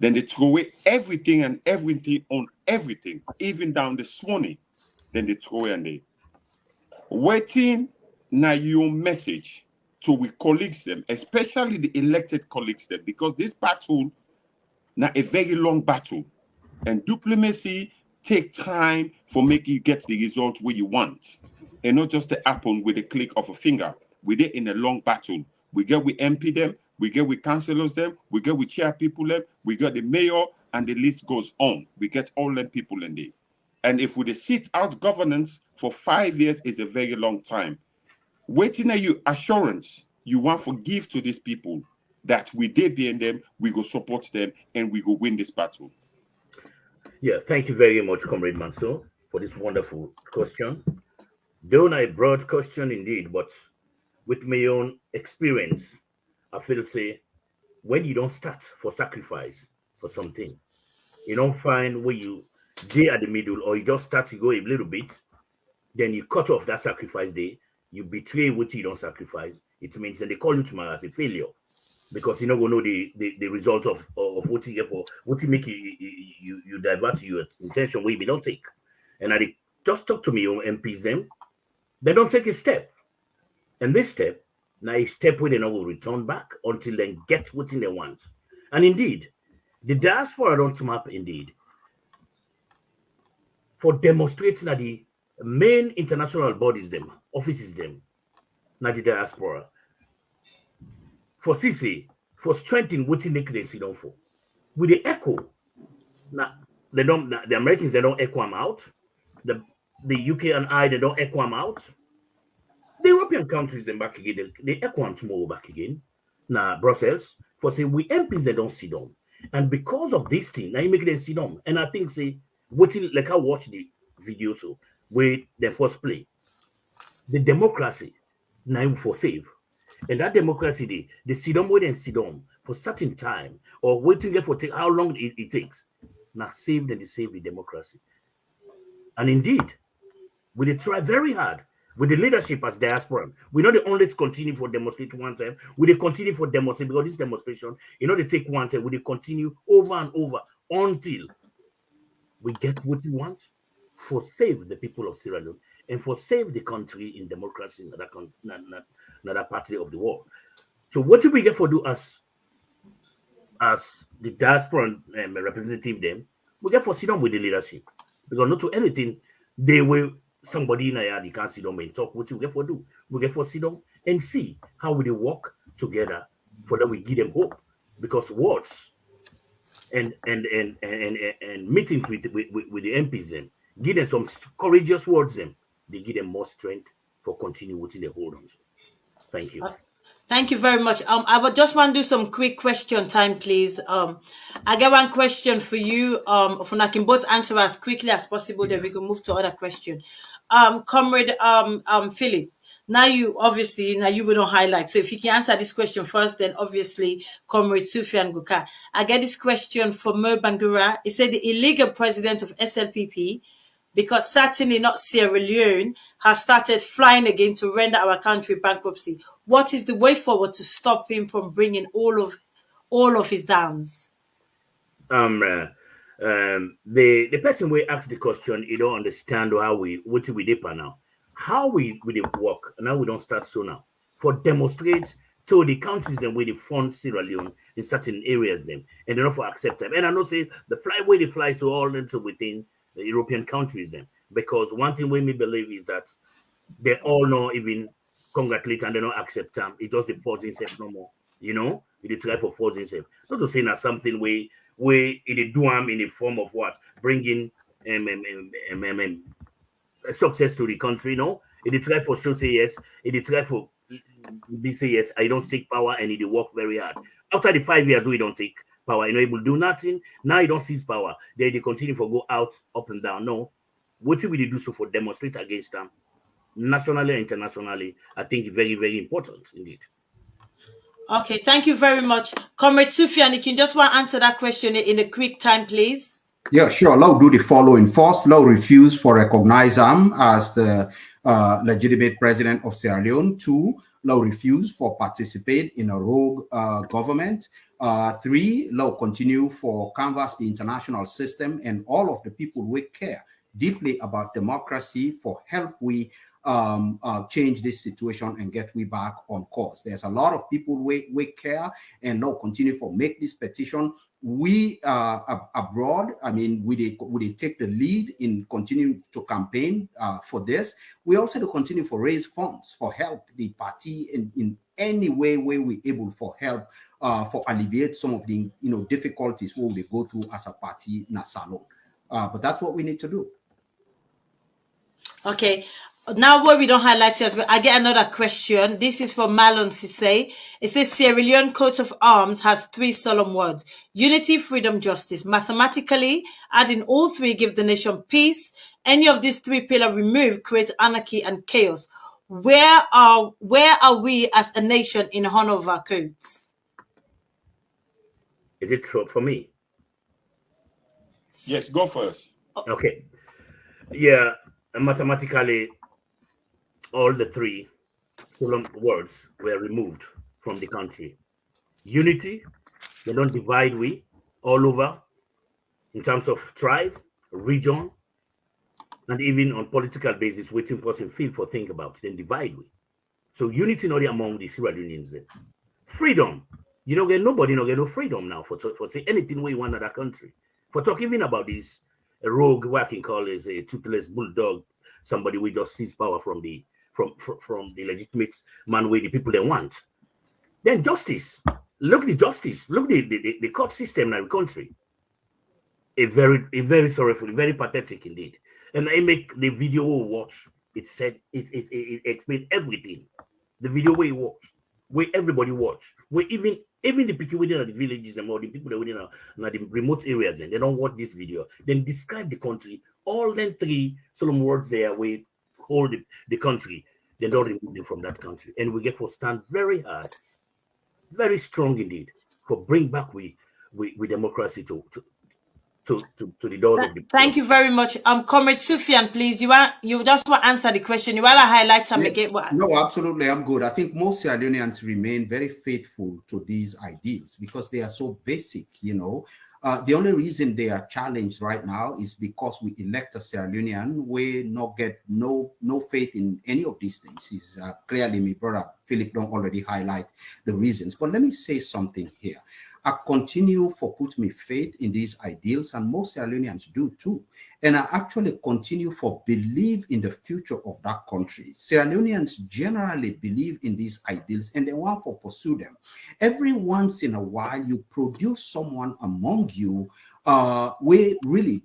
then they throw away everything and everything on everything, even down the Swanee, then they throw away and they waiting now your message to we colleagues them, especially the elected colleagues them, because this battle now a very long battle. And diplomacy take time for making you get the result where you want. And not just the happen with a click of a finger. We did in a long battle. We get with MP them, we get with councillors them, we get with chair people them, we get the mayor, and the list goes on. We get all them people in there. And if we sit out governance for 5 years is a very long time. Waiting at you assurance you want to give to these people that we did be in them, we go support them, and we go win this battle. Yeah, thank you very much, Comrade Mansour, for this wonderful question. Though a broad question indeed, but with my own experience, I feel say when you don't start for sacrifice for something, you don't find where you day at the middle, or you just start to go a little bit, then you cut off that sacrifice day, you betray what you don't sacrifice. It means that they call you tomorrow as a failure. because you know we know the result of what you get for what you make you divert your intention where you don't take. And I just talk to me on MPs them, they don't take a step. And this step, now a step where they not will return back until they get what they want. And indeed, the diaspora don't map indeed for demonstrating that the main international bodies them, offices them, not the diaspora. For CC, for strengthening what they sit down for. With the echo, now they don't the Americans they don't echo them out. The UK and I they don't echo them out. The European countries then back again, they echo them tomorrow back again. Now Brussels, for say we MPs they don't sit down. And because of this thing, now you make them sit down. And I think say waiting like I watch the video too, where they first play. The democracy now for save. And that democracy, they sit down wait and sit down for certain time or waiting for how long it takes. Now save them, they save the democracy. And indeed, we try very hard with the leadership as diaspora. We know they only continue for demonstrate one time. We continue for demonstrate because this demonstration, they take one time. We continue over and over until we get what we want for save the people of Sierra Leone and for save the country in democracy in another part of the world. So what do we get for do as the diaspora representative them? We get for sit down with the leadership because not to anything they will somebody in a yard you can't sit down and talk. What we get for do? We get for sit down and see how we work together for that we give them hope because words and meetings with the MPs them give them some courageous words them they give them more strength for continue within the hold on. Thank you. Thank you very much. I would just want to do some quick question time, please. I get one question for you. If I can both answer as quickly as possible, then we can move to other question. Comrade Philip, now you will not highlight. So if you can answer this question first, then obviously Comrade Sufian Guka. I get this question from Mo Bangura. He said the illegal president of SLPP, because certainly not Sierra Leone, has started flying again to render our country bankruptcy. What is the way forward to stop him from bringing all of his downs? The person we asked the question, you don't understand how what we did now. How we work, now we don't start so now. For demonstrate to the countries and where they fund Sierra Leone in certain areas them, and they don't for accept them. And I know say the fly where they fly so all into within the European countries then. Because one thing we may believe is that they all know even congratulate and they don't accept them. It's just the forcing self no more. It try for forcing self. Not to say that something we it do them in the form of what? Bringing success to the country, no? It try for show say yes, it try for they say yes, I don't take power and it work very hard. After the 5 years we don't take power, it will do nothing. Now you don't seize power. They continue for go out, up and down. No. What will they do so for demonstrate against them? Nationally and internationally, I think very, very important indeed. Okay, thank you very much. Comrade Sufian, you can just want to answer that question in a quick time, please. Yeah, sure. Law do the following. First, law refuse for recognize him as the legitimate president of Sierra Leone. 2, law refuse for participate in a rogue government. 3, law continue for canvass the international system and all of the people we care deeply about democracy for help we change this situation and get we back on course. There's a lot of people we care and law continue for make this petition. We abroad, we take the lead in continuing to campaign for this. We also continue for raise funds for help the party in any way we able for help for alleviate some of the difficulties what we go through as a party in a salon. But that's what we need to do. Okay. Now, what we don't highlight here, I get another question. This is from Malon Sisse. It says Sierra Leone coat of arms has 3 solemn words: unity, freedom, justice. Mathematically, adding all 3 give the nation peace. Any of these 3 pillars removed create anarchy and chaos. Where are we as a nation in honor of our codes? Is it true for me? Yes, go first. Okay. Yeah, mathematically, all the 3 solemn words were removed from the country. unity. They don't divide we all over in terms of tribe, region, and even on political basis, waiting person feel for think about, then divide we. So unity not among the Sierra Leoneans then. Freedom. You don't get nobody not get no freedom now for say anything we want in that country. For talk even about this a rogue, what I can call is a toothless bulldog, somebody we just seize power from the legitimate man way the people they want. Then justice. Look the justice. Look the court system in the country. A very sorrowful, very pathetic indeed. And I make the video we watch. It said it explained everything. The video we watch, where everybody watch, where even the people within the villages and all the people that within the remote areas, and they don't watch this video. Then describe the country. All them three solemn words there, we hold the country. They don't remove them from that country, and we get for stand very hard, very strong indeed, for bring back we democracy to the doors of the. Thank you very much. Comrade Sufyan, please. You just want to answer the question. You want to highlight them again? No, absolutely. I'm good. I think most Sierra Leoneans remain very faithful to these ideals because they are so basic, you know. The only reason they are challenged right now is because we elect a Sierra Leonean, we not get no faith in any of these things. Is clearly my brother Philip don't already highlight the reasons. But let me say something here. I continue for put me faith in these ideals, and most Sierra Leoneans do too. And I actually continue for believe in the future of that country. Sierra Leoneans generally believe in these ideals and they want to pursue them. Every once in a while, you produce someone among you, we really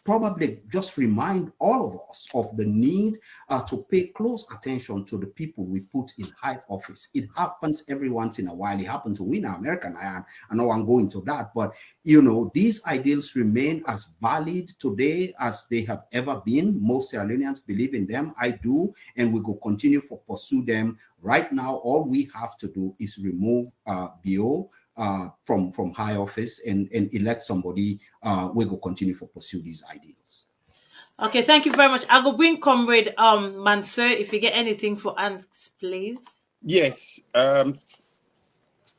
probably just remind all of us of the need to pay close attention to the people we put in high office. It happens every once in a while. It happened to win American Iron. I know I'm going to that, but you know, these ideals remain as valid today as they have ever been. Most Sierra Leoneans believe in them. I do, and we will continue to pursue them. Right now, all we have to do is remove BO from high office and elect somebody. We will continue to pursue these ideals. Okay, thank you very much. I will bring Comrade Mansour. If you get anything for Ants, please. Yes. To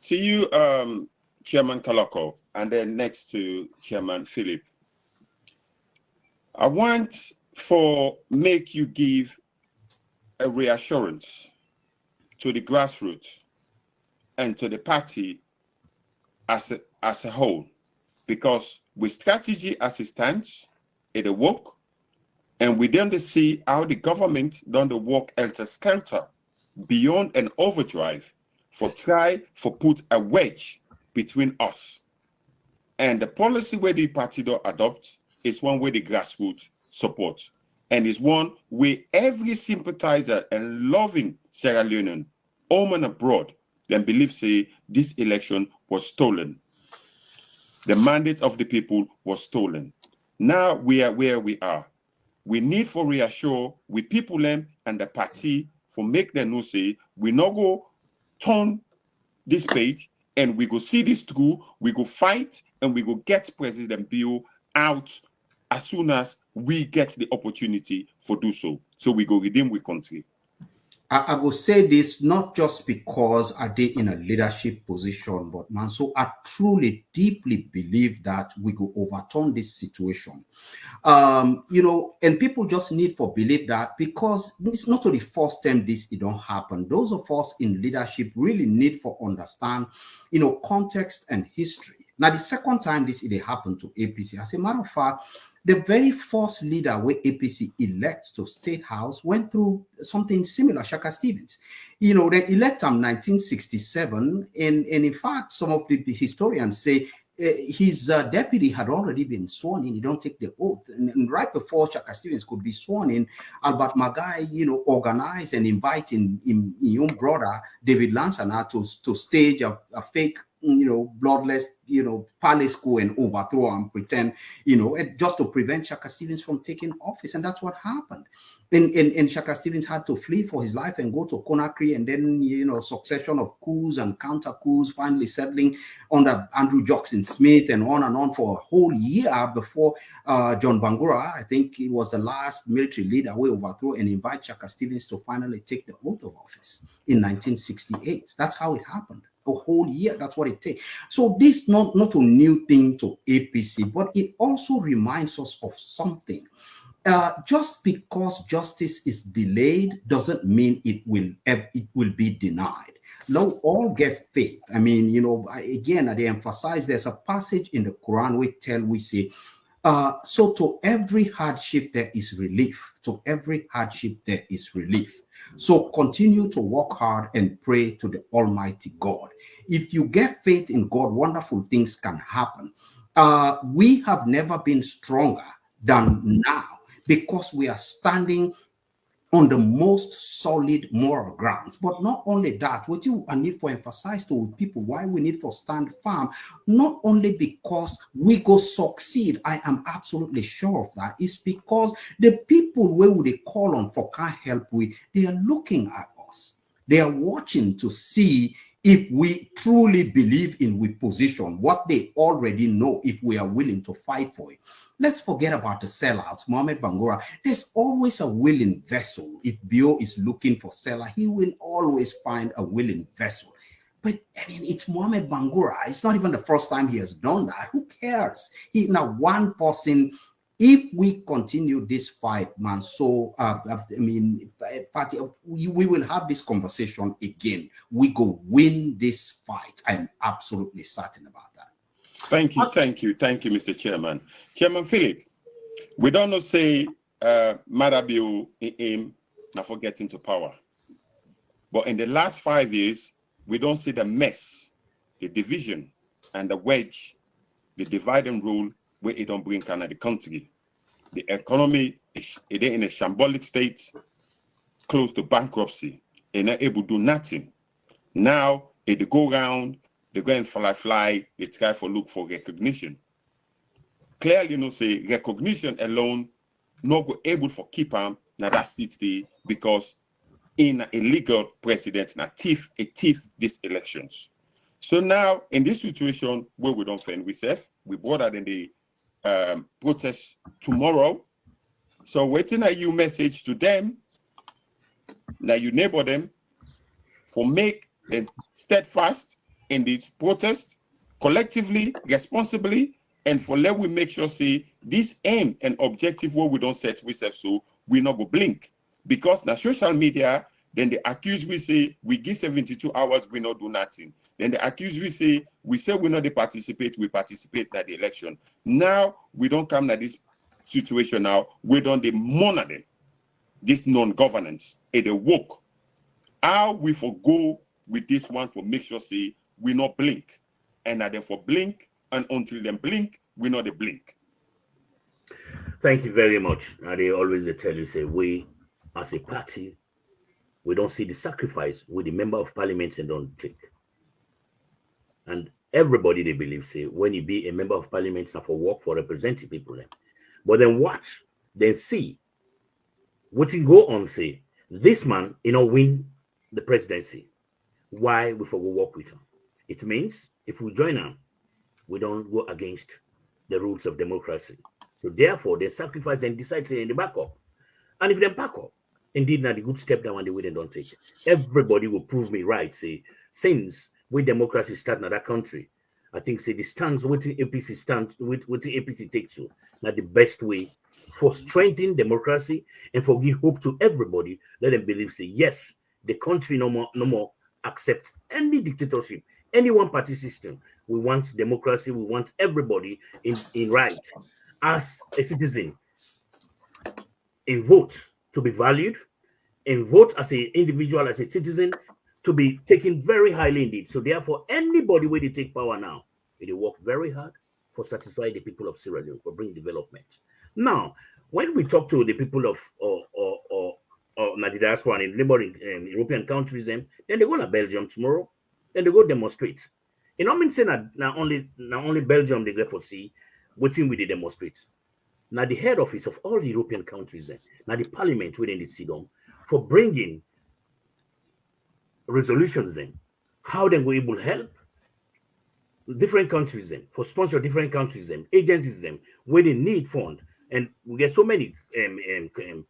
you, Chairman Kaloko, and then next to Chairman Philip. I want for make you give a reassurance to the grassroots and to the party as a whole, because with strategy as it stands, it'll work, and we then see how the government done the work helter-skelter beyond an overdrive for try for put a wedge between us. And the policy where the party do adopt is one where the grassroots support, and is one where every sympathizer and loving Sierra Leonean, home and abroad, then believe say this election was stolen. The mandate of the people was stolen. Now we are where we are. We need for reassure with people them and the party for make them know say we not go turn this page and we go see this through, we go fight and we go get President Bill out as soon as we get the opportunity for do so. So we go redeem with country. I will say this not just because I did in a leadership position, but man, so I truly, deeply believe that we will overturn this situation. You know, and people just need for believe that because it's not the first time it don't happen. Those of us in leadership really need for understand, you know, context and history. Now, the second time it happened to APC, as a matter of fact, the very first leader where APC elects to State House went through something similar, Shaka Stevens. You know, they elect him 1967, and in fact, some of the historians say his deputy had already been sworn in. He don't take the oath. And right before Shaka Stevens could be sworn in, Albert Magai, you know, organized and invited his own brother, David Lansana, to stage a fake, you know, bloodless, you know, palace coup and overthrow and pretend, you know, just to prevent Shaka Stevens from taking office. And that's what happened. And Shaka Stevens had to flee for his life and go to Conakry, and then, you know, succession of coups and counter coups, finally settling under Andrew Jackson Smith and on for a whole year before John Bangura, I think he was the last military leader we overthrew and invite Shaka Stevens to finally take the oath of office in 1968. That's how it happened. a whole year. That's what it takes. So this not a new thing to APC, but it also reminds us of something. Just because justice is delayed doesn't mean it will be denied. Now, all get faith. I mean, you know, again, they emphasize there's a passage in the Quran we say, so to every hardship there is relief. To every hardship there is relief. So continue to work hard and pray to the Almighty God. If you get faith in God, wonderful things can happen. We have never been stronger than now because we are standing on the most solid moral grounds. But not only that, what you need to emphasize to people why we need to stand firm, not only because we go succeed, I am absolutely sure of that, is because the people where they call on for can help with, they are looking at us. They are watching to see if we truly believe in we position, what they already know, if we are willing to fight for it. Let's forget about the sellouts. Mohamed Bangura, there's always a willing vessel. If Bio is looking for seller, he will always find a willing vessel. But I mean, it's Mohamed Bangura. It's not even the first time he has done that. Who cares? He now one person. If we continue this fight, man, so I mean, we will have this conversation again. We go win this fight. I'm absolutely certain about that. Thank you, Mr. Chairman. Chairman Philip, we don't know say Madabio aim not for getting to power. But in the last 5 years, we don't see the mess, the division, and the wedge, the divide and rule where it don't bring Canada the country. The economy is in a shambolic state, close to bankruptcy, and not able to do nothing. Now, if they go around, they go and fly, they try for look for recognition. Clearly, you know, say recognition alone not go able for keep them now that seat there because in an illegal president, a thief these elections. So now in this situation where we don't find ourselves, we brought out in the protest tomorrow. So waiting a you message to them, now you neighbor them for make them steadfast in this protest collectively, responsibly, and for let we make sure say this aim and objective where we don't set ourselves so we not go blink. Because the social media, then they accuse we say we give 72 hours, we not do nothing. Then they accuse we say we not participate, we participate at the election. Now we don't come to this situation now, we don't monitor them. This non-governance, and they woke. How we forgo with this one for make sure say we not blink. And then for blink, and until them blink, we not the blink. Thank you very much. And they always tell you, say, we as a party, we don't see the sacrifice with the member of parliament and don't take. And everybody they believe, say, when you be a member of parliament, not for work for representing people. But then watch, then see what you go on, say, this man, win the presidency. Why we for go work with him? It means if we join him, we don't go against the rules of democracy. So therefore, they sacrifice and decide to in the backup. And if they back up, indeed, not the good step down and the way they don't take it. Everybody will prove me right. Say, since we democracy start in that country, I think say the stance with the APC stands with the APC takes you, not the best way for strengthening democracy and for give hope to everybody. Let them believe, say, yes, the country no more accept any dictatorship, any one party system. We want democracy. We want everybody in right as a citizen. In vote to be valued, in vote as an individual, as a citizen, to be taken very highly indeed. So therefore, anybody where they take power now, they work very hard for satisfy the people of Sierra Leone, for bring development. Now, when we talk to the people of the diaspora and neighboring European countries, then they go to Belgium tomorrow, then they go demonstrate. You know, I mean, say that not only Belgium they go for see, waiting with the demonstrate. Now the head office of all the European countries, then, now the parliament within the sit-down for bringing resolutions, then, how they will able to help different countries, then, for sponsor different countries, then, agencies, them, where they need fund. And we get so many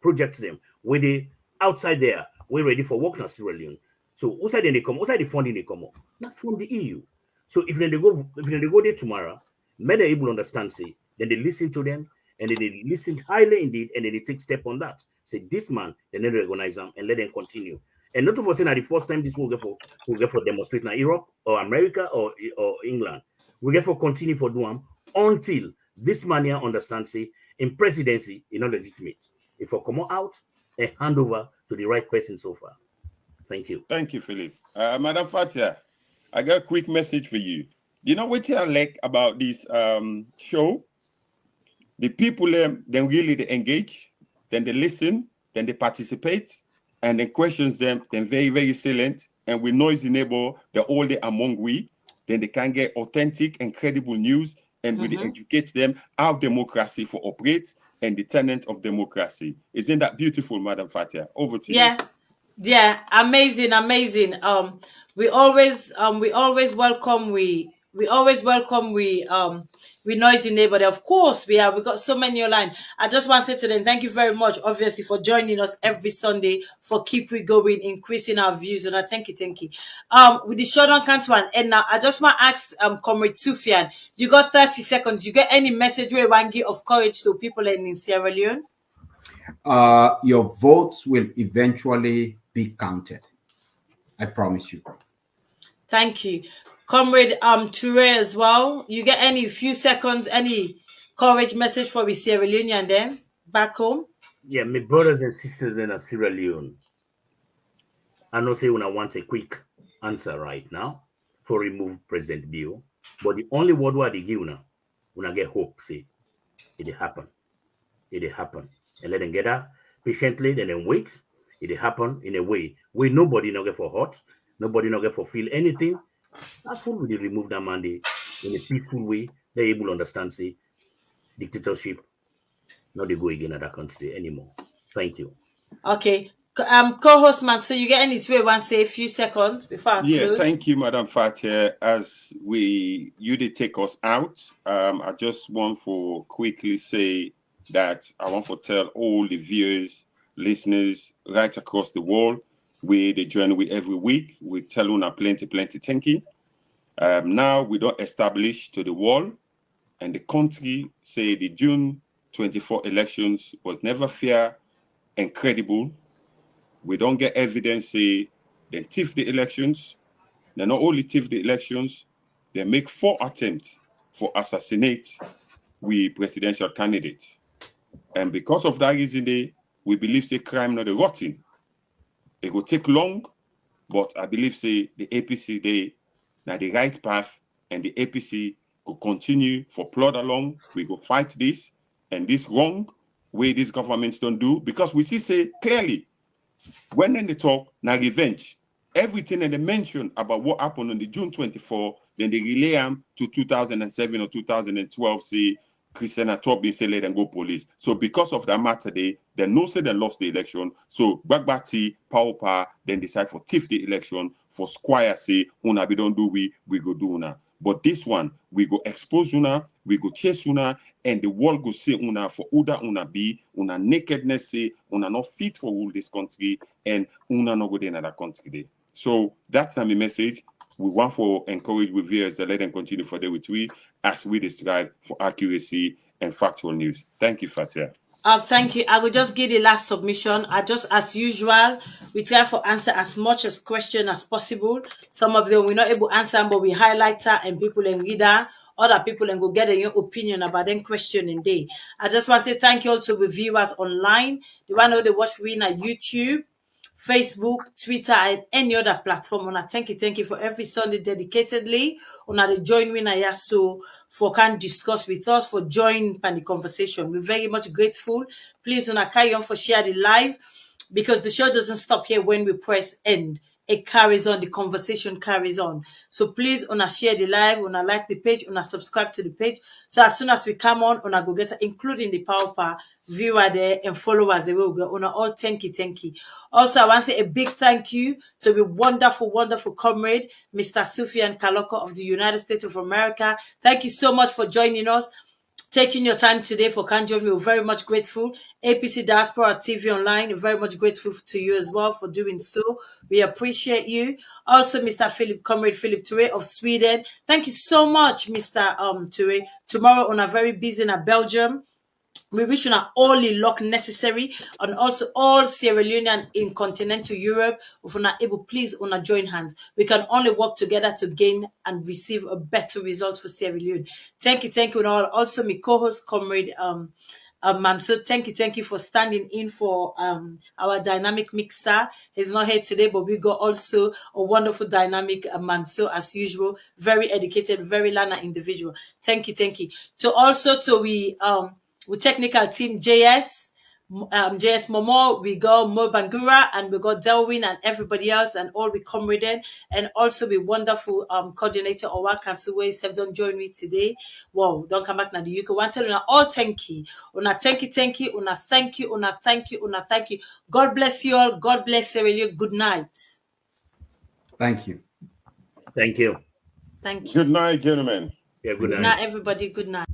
projects, them, where they outside there, we're ready for work now, Sierra Leone. So who said they come? Who said the funding they come up? Not from the EU. So if they go there tomorrow, may they able understand, say, then they listen to them, and then they listen highly indeed, and then they take step on that. Say this man, they never recognize them and let them continue. And not to say that the first time this will get for demonstrate in Europe or America or England. We get for continue for doing until this man here understands, say, in presidency, is not legitimate. If we come out and hand over to the right person so far. Thank you. Thank you, Philip. Madam Fatia, I got a quick message for you. You know what I like about this show? The people, then really they engage, then they listen, then they participate, and then questions them, then very, very silent, and with noisy neighbor, they're all there among we, then they can get authentic and credible news, and we educate them how democracy for operates and the tenet of democracy. Isn't that beautiful, Madam Fatia? Over to you. Yeah, amazing. We always welcome we noisy neighbor. Of course, we got so many online. I just want to say to them, thank you very much, obviously, for joining us every Sunday, for keep we going, increasing our views. And I thank you. With the showdown come to an end now, I just want to ask Comrade Sufian, you got 30 seconds. You get any message where you give of courage to people in Sierra Leone? Your votes will eventually be counted. I promise you. Thank you. Comrade Toure as well. You get any few seconds, any courage message for the Sierra Leone and them back home? Yeah, my brothers and sisters in Sierra Leone. I know say when I want a quick answer right now for remove President Bio, but the only word where they give now, when I get hope, say it happen. It happen. And let them get that patiently, then wait. It happen in a way where nobody not get for hurt, nobody not get for feel anything. That's when we remove that mandate in a peaceful way. They're able to understand, say, dictatorship, not they go again at that country anymore. Thank you. Okay. Co-host man, so you get any to want to say a few seconds before I close? Thank you, Madam Fatia. As you did take us out, I just want to quickly say that I want to tell all the viewers, listeners right across the world, where they join with every week. We tell you plenty thank you. Now we don't establish to the world, and the country say the June 24 elections was never fair and credible. We don't get evidence say they thief the elections. They not only thief the elections, they make 4 attempts for assassinate we presidential candidates. And because of that reason, we believe say crime not a rotten. It will take long, but I believe say the APC now the right path, and the APC will continue for plod along. We go fight this and this wrong way these governments don't do, because we see say clearly when they talk now revenge, everything that they mention about what happened on the June 24, then they relay them to 2007 or 2012, say Christiana Tobin say let them go police. So because of that matter, they know say they lost the election. So Bagbati, Power, then decide for thief the election, for Squire say, una we don't do we go do una. But this one, we go expose una, we go chase una, and the world go say una for Uda una be, una nakedness say, una not fit for rule this country, and una no go in another country day. So that's my message. We want to encourage with viewers to let them continue for day with we, as we describe for accuracy and factual news. Thank you, Fatia. Thank you. I will just give the last submission. I just, as usual, we try for answer as much as question as possible. Some of them we're not able to answer, but we highlight her and people and read her. Other people and go get a your opinion about them questioning day. I just want to say thank you all to the viewers online. The one who they watch we on YouTube, Facebook, Twitter, and any other platform. And I thank you for every Sunday dedicatedly. On the join me now, so for can discuss with us, for join in the conversation. We're very much grateful. Please, on carry on for share the live, because the show doesn't stop here when we press end. It carries on, the conversation carries on. So please, on share the live, on like the page, on subscribe to the page. So as soon as we come on go get including the power viewer there and followers, they will go on all thank you. Also, I want to say a big thank you to the wonderful comrade, Mr. Sufian Kaloko of the United States of America. Thank you so much for joining us. taking your time today for Can't Join Me. We're very much grateful. APC Diaspora TV Online, we're very much grateful to you as well for doing so. We appreciate you. Also, Mr. Philip, Comrade Philip Toure of Sweden. Thank you so much, Mr. Toure. Tomorrow on a very busy in Belgium. We wish you all the luck necessary, and also all Sierra Leonean in continental Europe. If you're not able, please join hands. We can only work together to gain and receive a better result for Sierra Leone. Thank you, and all. Also, my co-host, Comrade Mansour, thank you for standing in for our dynamic mixer. He's not here today, but we got also a wonderful dynamic Mansour as usual. Very educated, very learner individual. Thank you. With technical team JS Momo, we got Mo Bangura, and we got Delwyn and everybody else, and all we comrade, and also the wonderful coordinator Owa Kansuwe. Have don't join me today. Wow, don't come back now. The UK want to tell all thank you. Thank you. God bless you all. God bless Sierra Leone. Good night. Thank you. Thank you. Thank you. Good night, gentlemen. Yeah, good Good night. night, everybody. Good night.